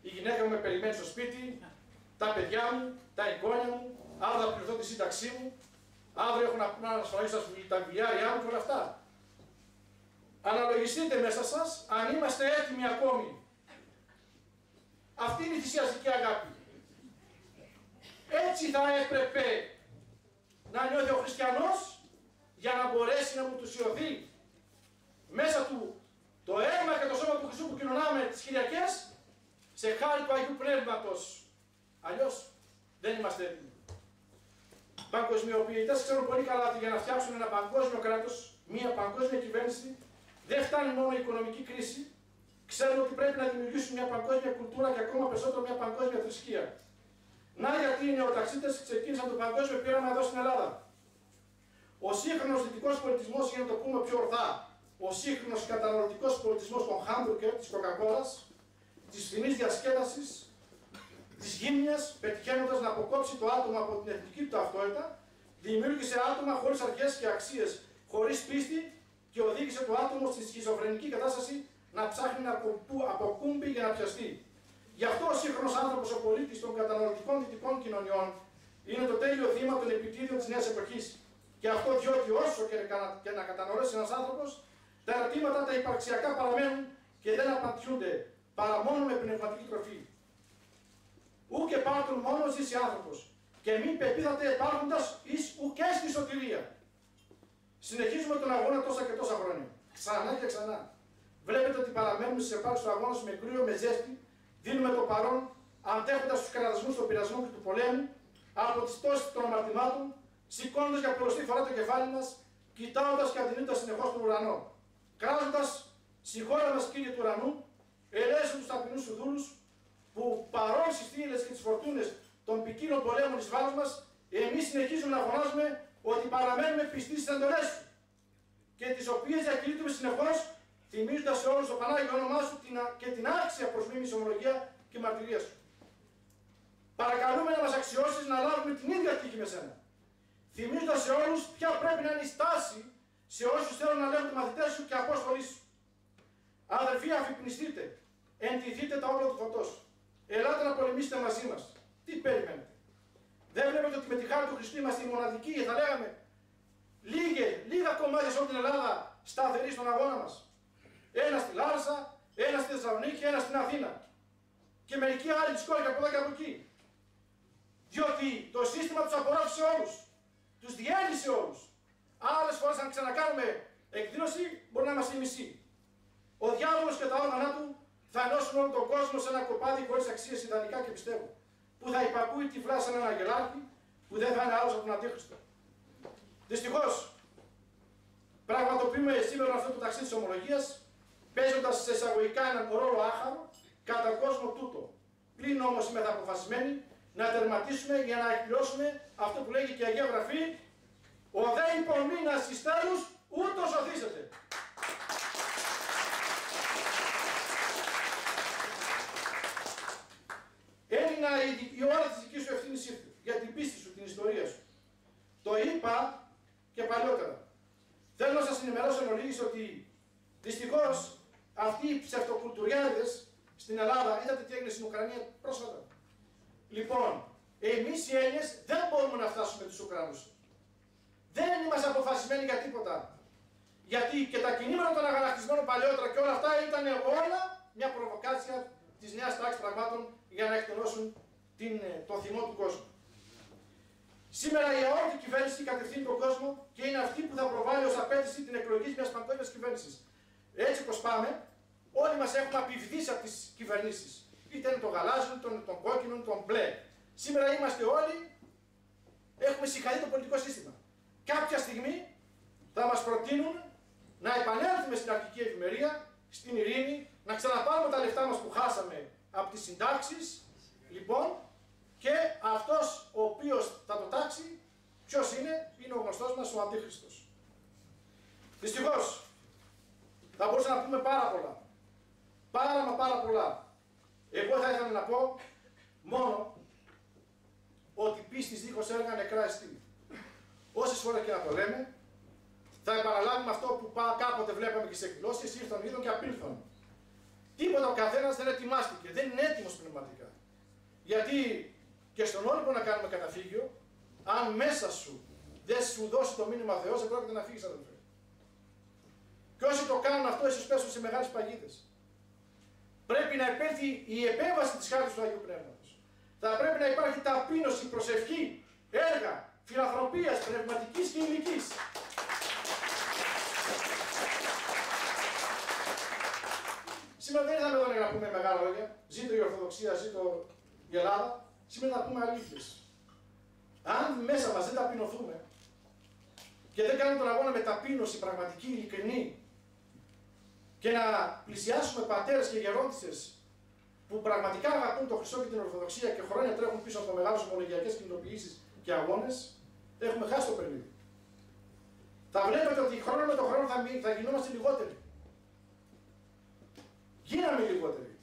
Η γυναίκα μου με περιμένει στο σπίτι, τα παιδιά μου, τα εγγόνια μου, αύριο θα πληρωθώ τη σύνταξή μου, αύριο έχω να ασφαλίσω τα βιβλιάρια μου και όλα αυτά. Αναλογιστείτε μέσα σας αν είμαστε έτοιμοι ακόμη. Αυτή είναι η θυσιαστική αγάπη. Έτσι θα έπρεπε να νιώθει ο χριστιανός για να μπορέσει να μου τουσιωθεί μέσα του το αίμα και το σώμα του Χριστού που κοινωνάμε τις Κυριακές σε χάρη του Αγίου Πνεύματος. Αλλιώς δεν είμαστε έτοιμοι. Παγκοσμιοποιητές ξέρουν πολύ καλά ότι για να φτιάξουν ένα παγκόσμιο κράτος, μια παγκόσμια κυβέρνηση, δεν φτάνει μόνο η οικονομική κρίση. Ξέρουν ότι πρέπει να δημιουργήσουν μια παγκόσμια κουλτούρα και ακόμα περισσότερο μια παγκόσμια θρησκεία. Να γιατί οι νεοταξίτες ξεκίνησαν το παγκόσμιο πείραμα εδώ στην Ελλάδα. Ο σύγχρονος δυτικός πολιτισμός, για να το πούμε πιο ορθά, ο σύγχρονος καταναλωτικός πολιτισμός των χάμπουργκερ, της κοκακόλας, της φθηνής διασκέδασης, της γύμνιας, πετυχαίνοντας να αποκόψει το άτομο από την εθνική του ταυτότητα, δημιούργησε άτομα χωρίς αρχές και αξίες, χωρίς πίστη και οδήγησε το άτομο στη σχιζοφρενική κατάσταση να ψάχνει να αποκούμπει για να πιαστεί. Γι' αυτό ο σύγχρονος άνθρωπος, ο πολίτης των καταναλωτικών δυτικών κοινωνιών, είναι το τέλειο θύμα των επιτίδιων της νέας εποχής. Και αυτό διότι όσο και να κατανοήσει ένας άνθρωπος, τα ερωτήματα τα υπαρξιακά παραμένουν και δεν απαντιούνται παρά μόνο με πνευματική τροφή. Ου και πάρτον μόνος ζήσει άνθρωπος, και μην πεπίθατε υπάρχοντας εις ουκ στη σωτηρία. Συνεχίζουμε τον αγώνα τόσα και τόσα χρόνια. Ξανά και ξανά. Βλέπετε ότι παραμένουμε στις επάρξεις του αγώνα με κρύο, με ζέστη, δίνουμε το παρόν, αντέχοντας τους κραδασμούς των πειρασμών και του πολέμου, από τις πτώσεις των αμαρτημάτων, σηκώνοντας για πολλωστή φορά το κεφάλι μας, κοιτάοντας και αντιλήπτοντας συνεχώς τον ουρανό. Κράζοντας, συγχώρα μας Κύριε του ουρανού, ελέησου τους ταπεινούς σου δούλους, που παρόλες τις θύελλες και τις φορτούνες των ποικίλων πολέμων της βάρος μας, εμείς συνεχίζουμε να φωνάζουμε ότι παραμένουμε πιστοί στις εντολές σου, και τις οποίες διακηρύττουμε συνεχώς, θυμίζοντας σε όλους το Πανάγιο όνομά σου και την άξια προς μίμηση ομολογία και μαρτυρία σου. Παρακαλούμε να μας αξιώσεις να λάβουμε την ίδια τύχη με σένα, θυμίζοντας σε όλους ποια πρέπει να είναι η στάση σε όσους θέλουν να λέγουν μαθητές σου και απόστολοι σου. Αδελφοί, αφυπνιστείτε, εντυθείτε τα όπλα του φωτός. Ελάτε να πολεμήσετε μαζί μας. Τι περιμένετε? Δεν βλέπετε ότι με τη χάρη του Χριστού είμαστε οι μοναδικοί, θα λέγαμε, λίγα κομμάτια σε όλη την Ελλάδα σταθεροί στον αγώνα μας. Ένα στη Λάρισα, ένα στη Θεσσαλονίκη, ένα στην Αθήνα. Και μερικοί άλλοι της κόρη από εδώ και από εκεί. Διότι το σύστημα τους απορρόφησε όλους. Τους διέλυσε όλους. Άλλες φορές, αν ξανακάνουμε εκδήλωση, μπορεί να είμαστε οι μισοί. Ο διάβολος και τα όργανα του θα ενώσουν όλο τον κόσμο σε ένα κοπάδι χωρίς αξίες ιδανικά και πιστεύω. Που θα υπακούει τυφλά σαν ένα αγελάκι, που δεν θα είναι άλλος από τον Αντίχριστο. Δυστυχώς, πραγματοποιούμε σήμερα αυτό το ταξίδι της ομολογίας, παίζοντας σε εισαγωγικά έναν ρόλο άχαρο κατά κόσμο τούτο. Πλην όμως είμαι αποφασισμένοι να τερματίσουμε για να εκπληρώσουμε αυτό που λέγει και η Αγία Γραφή, ο δε υπομείνας εις τέλους, ούτως οθήσεται. Έλληνα, η ώρα της δικής σου ευθύνης ήρθε, για την πίστη σου, την ιστορία σου. Το είπα και παλιότερα. Θέλω να σας ενημερώσω εν ολίγης ότι δυστυχώς αυτοί οι ψευτοκουλτουριάδες στην Ελλάδα, είδατε τι έγινε στην Ουκρανία πρόσφατα. Λοιπόν, εμείς οι Έλληνες δεν μπορούμε να φτάσουμε τους Ουκρανούς. Δεν είμαστε αποφασισμένοι για τίποτα. Γιατί και τα κινήματα των αγανακτισμένων παλαιότερα και όλα αυτά ήταν όλα μια προβοκάτσια της νέας τάξης πραγμάτων για να εκτελώσουν το θυμό του κόσμου. Σήμερα η αόρτη κυβέρνηση κατευθύνει τον κόσμο και είναι αυτή που θα προβάλλει ως απέτηση την εκλογή μιας παγκόσμιας κυβέρνησης. Έτσι πως πάμε, όλοι μας έχουμε απειβδίσει από τις κυβερνήσεις. Είτε είναι το γαλάζιο, τον κόκκινο, τον μπλε. Σήμερα είμαστε όλοι, έχουμε συγχαρεί το πολιτικό σύστημα. Κάποια στιγμή θα μας προτείνουν να επανέλθουμε στην αρχική ευημερία, στην ειρήνη, να ξαναπάρουμε τα λεφτά μας που χάσαμε από τις συντάξεις, λοιπόν, και αυτός ο οποίος θα το τάξει, ποιος είναι ο γνωστός μας, ο Αντίχριστος. Δυστυχώς, θα μπορούσαμε να πούμε πάρα πολλά. Πάρα πολλά. Εγώ θα ήθελα να πω μόνο ότι πίστης δίχως έργα νεκρά εστί. Όσες φορές και να το λέμε, θα επαναλάβουμε αυτό που κάποτε βλέπαμε και σε εκδηλώσεις, ήρθαν, είδων και απήλθαν. Τίποτα ο καθένας δεν ετοιμάστηκε, δεν είναι έτοιμος πνευματικά. Γιατί και στον Όλυμπο να κάνουμε καταφύγιο, αν μέσα σου δεν σου δώσει το μήνυμα Θεός, δεν πρόκειται να φύγεις, αδελφέ. Και όσοι το κάνουν αυτό, ίσως πέσουν σε μεγάλες παγίδες. Πρέπει να επέλθει η επέμβαση της χάριτος του Αγίου Πνεύματος. Θα πρέπει να υπάρχει ταπείνωση, προσευχή, έργα, φιλανθρωπίας, πνευματικής και υλικής. Σήμερα δεν ήρθαμε εδώ να πούμε μεγάλα λόγια. Ζήτω η Ορθοδοξία, ζήτω η Ελλάδα. Σήμερα να πούμε αλήθειες. Αν μέσα μας δεν ταπεινωθούμε και δεν κάνουμε τον αγώνα με ταπείνωση πραγματική, ειλικρινή, και να πλησιάσουμε πατέρες και γερόντισσες που πραγματικά αγαπούν τον Χριστό και την Ορθοδοξία και χρόνια τρέχουν πίσω από μεγάλες ομολογιακές κοινοποιήσεις και αγώνες, έχουμε χάσει το παιχνίδι. Θα βλέπετε ότι χρόνο με τον χρόνο θα γινόμαστε λιγότεροι. Γίναμε λιγότεροι.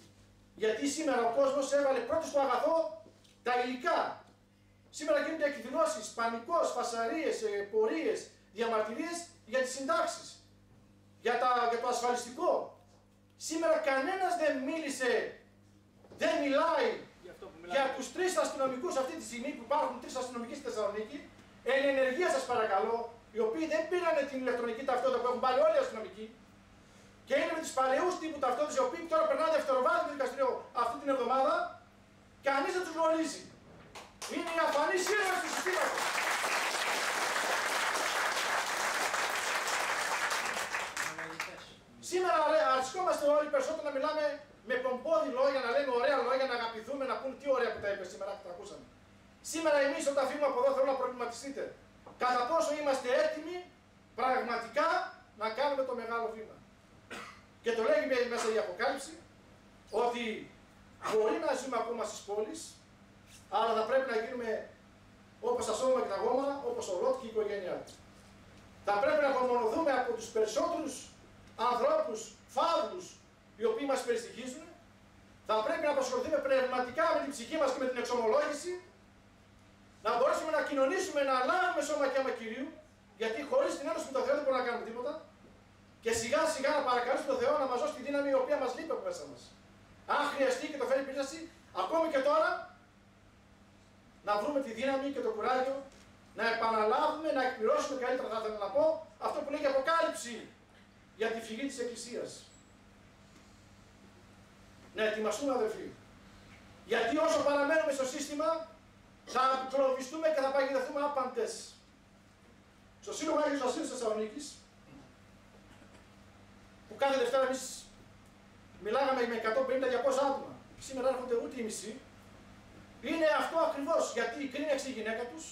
Γιατί σήμερα ο κόσμος έβαλε πρώτο στο αγαθό τα υλικά. Σήμερα γίνονται εκδηλώσεις, πανικός, φασαρίες, πορείες, διαμαρτυρίες για τις συντάξεις. Για το ασφαλιστικό. Σήμερα κανένας δεν μίλησε, δεν μιλάει για τους 3 αστυνομικούς αυτή τη στιγμή που υπάρχουν 3 αστυνομικοί στη Θεσσαλονίκη, εν ενεργεία σας παρακαλώ, οι οποίοι δεν πήραν την ηλεκτρονική ταυτότητα που έχουν πάρει όλοι οι αστυνομικοί, και είναι με τους παλαιούς τύπου ταυτότητες, οι οποίοι τώρα περνάνε δευτεροβάθμιο το δικαστήριο αυτή την εβδομάδα, κανείς δεν τους γνωρίζει. Είναι η αφανή σύλλογη του συστήματος. Σήμερα αρισκόμαστε όλοι περισσότερο να μιλάμε με πομπόδι λόγια, να λέμε ωραία λόγια, να αγαπηθούμε, να πούμε τι ωραία που τα είπε σήμερα που τα ακούσαμε. Σήμερα εμείς όταν φύγουμε από εδώ θέλω να προβληματιστείτε κατά πόσο είμαστε έτοιμοι πραγματικά να κάνουμε το μεγάλο βήμα. Και το λέγει μέσα η Αποκάλυψη ότι μπορεί να ζούμε ακόμα στις πόλεις, αλλά θα πρέπει να γίνουμε όπως τα Σόδομα και τα Γόμορα, όπως ο Λότ και η οικογένειά του. Θα πρέπει να απομονωθούμε από τους περισσότερους ανθρώπους φαύλους οι οποίοι μας περιστοιχίζουν. Θα πρέπει να απασχοληθούμε πνευματικά με την ψυχή μας και με την εξομολόγηση. Να μπορέσουμε να κοινωνήσουμε, να λάβουμε σώμα και αίμα Κυρίου, γιατί χωρίς την ένωση με τον Θεό δεν μπορούμε να κάνουμε τίποτα. Και σιγά σιγά να παρακαλούμε τον Θεό να μας δώσει τη δύναμη η οποία μας λείπει από μέσα μας. Αν χρειαστεί και το φέρει πίσταση, ακόμη και τώρα, να βρούμε τη δύναμη και το κουράγιο να επαναλάβουμε, να εκπληρώσουμε καλύτερα, θα ήθελα να πω, αυτό που λέγει Αποκάλυψη για τη φυγή της Εκκλησίας. Να ετοιμαστούμε, αδελφοί. Γιατί όσο παραμένουμε στο σύστημα, θα προβιστούμε και θα παγιδευτούμε άπαντες. Στο Σύλλογο Άγιος Βασίλης της Θεσσαλονίκης, που κάθε Δευτέρα εμείς μιλάγαμε με 150-200 άτομα, σήμερα έρχονται ούτε οι μισοί, είναι αυτό ακριβώς. Γιατί κρίναξε η γυναίκα τους,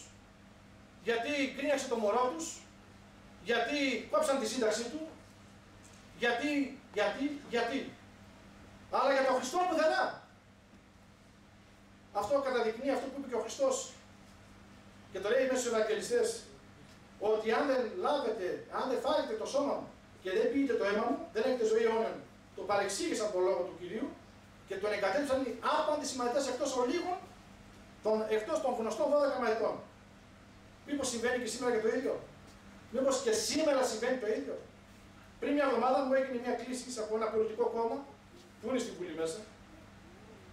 γιατί κρίναξε το μωρό τους, γιατί κόψαν τη σύνταξή του, γιατί. Αλλά για τον Χριστό πουθενά. Αυτό καταδεικνύει αυτό που είπε και ο Χριστός. Και το λέει μέσα στους Ευαγγελιστές, ότι αν δεν λάβετε, αν δεν φάγετε το σώμα μου και δεν πείτε το αίμα μου, δεν έχετε ζωή αιώνιων. Το παρεξήγησαν τον λόγο του Κυρίου και τον εγκατέλειψαν οι άπαντοι συμμαθητές εκτός των γνωστών 12 μαθητών. Μήπως συμβαίνει και σήμερα και το ίδιο? Μήπως και σήμερα συμβαίνει το ίδιο? Πριν μια εβδομάδα μου έγινε μια κλήση από ένα πολιτικό κόμμα που είναι στην Βουλή μέσα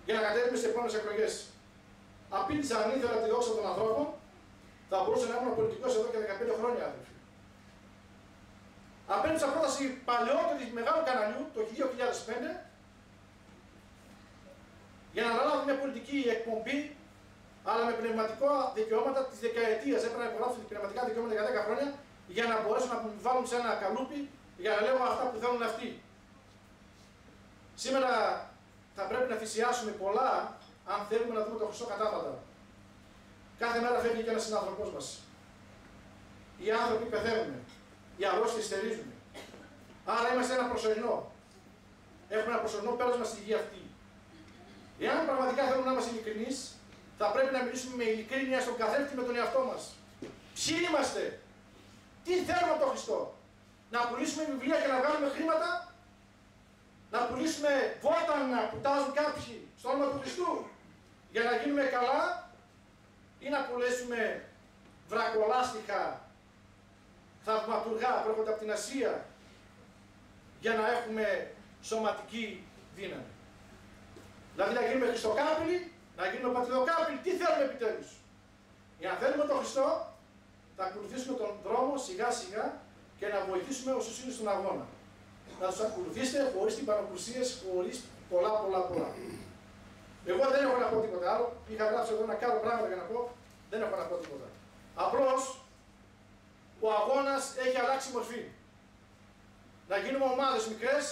για να κατέβουμε στις επόμενες εκλογές. Απείλησαν αν ήθελα τη δόξα των ανθρώπων, θα μπορούσε να ήμουν πολιτικός εδώ και 15 χρόνια, άνθρωποι. Απέριψα πρόταση παλαιότερη μεγάλου καναλιού το 2005 για να αναλάβω μια πολιτική εκπομπή, αλλά με πνευματικά δικαιώματα τη δεκαετίας. Έπρεπε να υπογράψω πνευματικά δικαιώματα για 10 χρόνια για να μπορέσω να μου βάλουν σε ένα καλούπι για να λέω αυτά που θέλουν αυτοί. Σήμερα θα πρέπει να θυσιάσουμε πολλά αν θέλουμε να δούμε το Χριστό κατάφατα. Κάθε μέρα φεύγει και ένας συνάνθρωπός μας. Οι άνθρωποι πεθαίνουν. Οι αρρώστιες στερίζουν. Άρα είμαστε ένα προσωρινό. Έχουμε ένα προσωρινό πέρασμα στη γη αυτή. Εάν πραγματικά θέλουμε να είμαστε ειλικρινείς, θα πρέπει να μιλήσουμε με ειλικρίνεια στον καθρέφτη με τον εαυτό μας. Ποιοι είμαστε, τι θέλουμε από τον Χριστό, να πουλήσουμε βιβλία και να βγάλουμε χρήματα, να πουλήσουμε βότανα που τάζουν κάποιοι στο όνομα του Χριστού για να γίνουμε καλά, ή να πουλήσουμε βρακολάστιχα θαυματουργά που έρχονται από την Ασία για να έχουμε σωματική δύναμη. Δηλαδή να γίνουμε χριστοκάπηλοι, να γίνουμε πατριδοκάπηλοι, τι θέλουμε επιτέλους? Για να θέλουμε τον Χριστό, θα ακολουθήσουμε τον δρόμο σιγά σιγά και να βοηθήσουμε όσους είναι στον αγώνα. Να τους ακολουθήσετε χωρίς τυμπανοκρουσίες, χωρίς πολλά. Εγώ δεν έχω να πω τίποτα άλλο. Είχα γράψει εδώ ένα κάρο πράγματα για να πω, δεν έχω να πω τίποτα. Απλώς ο αγώνας έχει αλλάξει μορφή. Να γίνουμε ομάδες μικρές,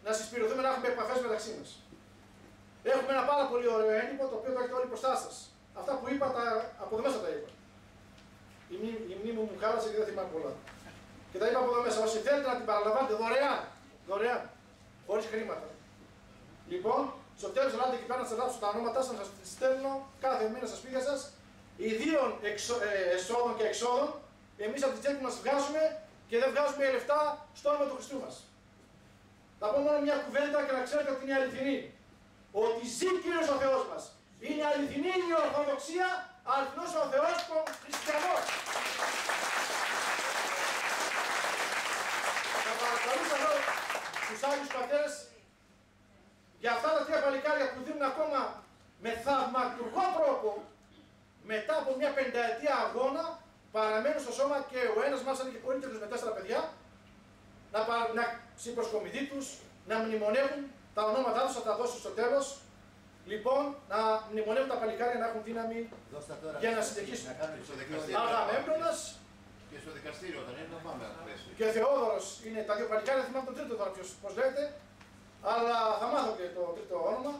να συσπηρωθούμε, να έχουμε επαφές μεταξύ μας. Έχουμε ένα πάρα πολύ ωραίο έντυπο το οποίο το έχετε όλοι μπροστά σας. Αυτά που είπα, από εδώ μέσα τα είπα. Η μνήμη μου χάλασε και δεν θυμάμαι πολλά. Και τα είπα από εδώ μέσα. Όσοι θέλετε να την παραλαμβάνετε δωρεάν, χωρίς χρήματα. Λοιπόν, στο τέλος ελάτε εκεί πέρα να σας γράψω τα ονόματά σας, να σας στέλνω κάθε μήνα στα σπίτια σας, ιδίων εσόδων και εξόδων. Εμείς από την τσέπη μας βγάζουμε και δεν βγάζουμε λεφτά στο όνομα του Χριστού μας. Θα πω μόνο μια κουβέντα και να ξέρετε ότι είναι αληθινή. Ότι ζει Κύριος ο Θεός μας. Είναι αληθινή η Ορθοδοξία, αληθινός ο Θεός των Χριστιανών. Θα παρακαλούσα εδώ τους Άγιους Πατέρες για αυτά τα τρία παλικάρια που δίνουν ακόμα με θαύμα θαυματουργό τρόπο, μετά από μια 50ετία αγώνα, παραμένουν στο σώμα και ο ένας μάλιστα είναι και πολύτεκνος με 4 παιδιά, να συμπροσκομιδεί τους, να μνημονεύουν τα ονόματά τους, θα τα δώσουν στο τέλος. Λοιπόν, να μνημονεύουν τα παλικάρια να έχουν δύναμη για να συνεχίσουν. Αγαμέμπτονας και στο δικαστήριο όταν είναι να πάμε. Και ο Θεόδωρος είναι τα δύο παλικάρια, θυμάμαι τον τρίτο τώρα πώς λέγεται, αλλά θα μάθω και το τρίτο όνομα.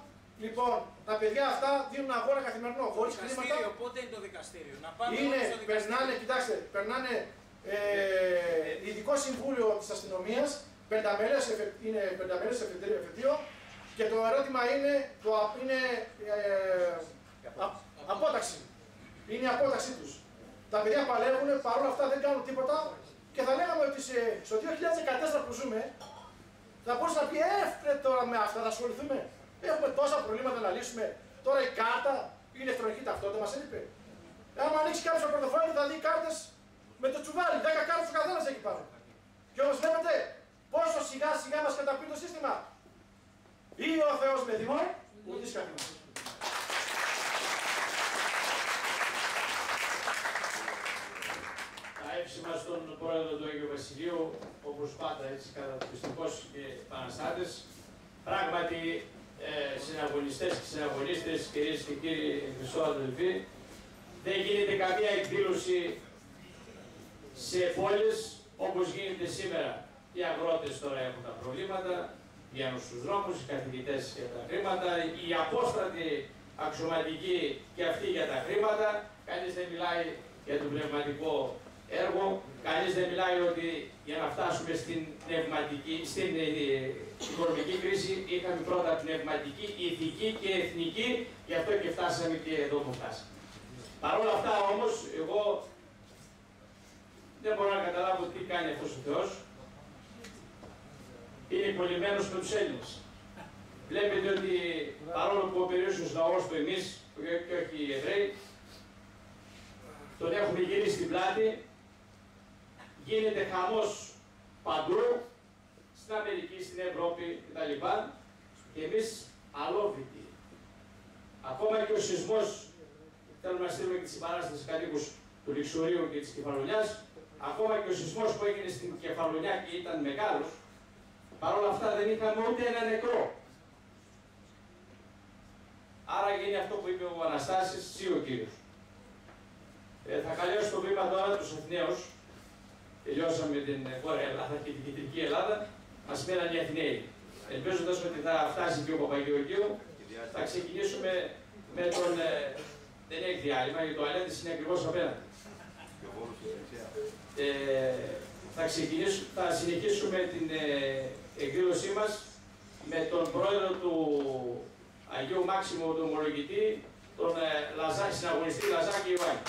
Λοιπόν, τα παιδιά αυτά δίνουν αγώνα καθημερινό, χωρίς χρήματα. Πότε είναι το δικαστήριο, να πάμε Είναι, στο δικαστήριο. περνάνε, κοιτάξτε, περνάνε ειδικό συμβούλιο της αστυνομίας, είναι πενταμερές εφετείο και το ερώτημα είναι, απόταξη. Είναι η απόταξή τους. Τα παιδιά παλεύουν, παρόλα αυτά δεν κάνουν τίποτα και θα λέγαμε ότι στο 2014 που ζούμε θα μπορούσε να πει τώρα με αυτά θα ασχοληθούμε. Έχουμε τόσα προβλήματα να λύσουμε. Τώρα η κάρτα, η ηλεκτρονική ταυτότητα μας έλειπε. Άμα ανοίξει κάποιος το πορτοφόλι θα δει κάρτες με το τσουβάλι, 10 κάρτες ο καθένας εκεί πάνω. Και όμως βλέπετε πόσο σιγά σιγά μας καταπεί το σύστημα. Ή ο Θεός με δημό, ουδής καθημάς. Τα εύσημα στον πρόεδρο του Αγίου Βασιλείου, όπως πάντα έτσι καταπιστικός και επαναστάτες, πράγματι συναγωνιστές και συναγωνίστες, κυρίες και κύριοι χριστοαδελφοί, δεν γίνεται καμία εκδήλωση σε πόλεις όπως γίνεται σήμερα. Οι αγρότες τώρα έχουν τα προβλήματα, βγαίνουν στους δρόμους, οι καθηγητές για τα χρήματα, οι απόστατοι αξιωματικοί και αυτοί για τα χρήματα. Κανείς δεν μιλάει για το πνευματικό έργο, κανείς δεν μιλάει ότι για να φτάσουμε στην οικονομική κρίση είχαμε πρώτα πνευματική, ηθική και εθνική, γι' αυτό και φτάσαμε και εδώ που φτάσαμε. Παρ' όλα αυτά όμως, εγώ δεν μπορώ να καταλάβω τι κάνει αυτός ο Θεός. Είναι κολλημένος με τους Έλληνες. Βλέπετε ότι παρόλο που ο περίουσιος λαός του εμείς, και όχι οι Εβραίοι, τον έχουμε γυρίσει στην πλάτη, γίνεται χαμός παντού, στην Αμερική, στην Ευρώπη κτλ. Και εμείς αλόβητοι. Ακόμα και ο σεισμός, θέλουμε να στείλουμε και τη συμπαράσταση κατοίκους του Λιξουρίου και της Κεφαλονιάς, ακόμα και ο σεισμός που έγινε στην Κεφαλονιά και ήταν μεγάλος, παρόλα αυτά δεν είχαμε ούτε ένα νεκρό. Άρα γίνει αυτό που είπε ο Αναστάσης, εσύ ο κύριος. Θα καλέσω το βήμα τώρα τους Αθηναίους. Τελειώσαμε την Βόρεια Ελλάδα και την Κεντρική Ελλάδα. Μας μέναν οι Αθηναίοι. Ελπίζοντας ότι θα φτάσει και ο Παπαγεωργίου, θα ξεκινήσουμε με τον. Δεν έχει διάλειμμα, γιατί το Αλέντης είναι ακριβώς απέναντι. Θα συνεχίσουμε την εκδήλωσή μας με τον πρόεδρο του Αγίου Μάξιμου του Ομολογητή, τον συναγωνιστή Λαζάκη Ιωάννη.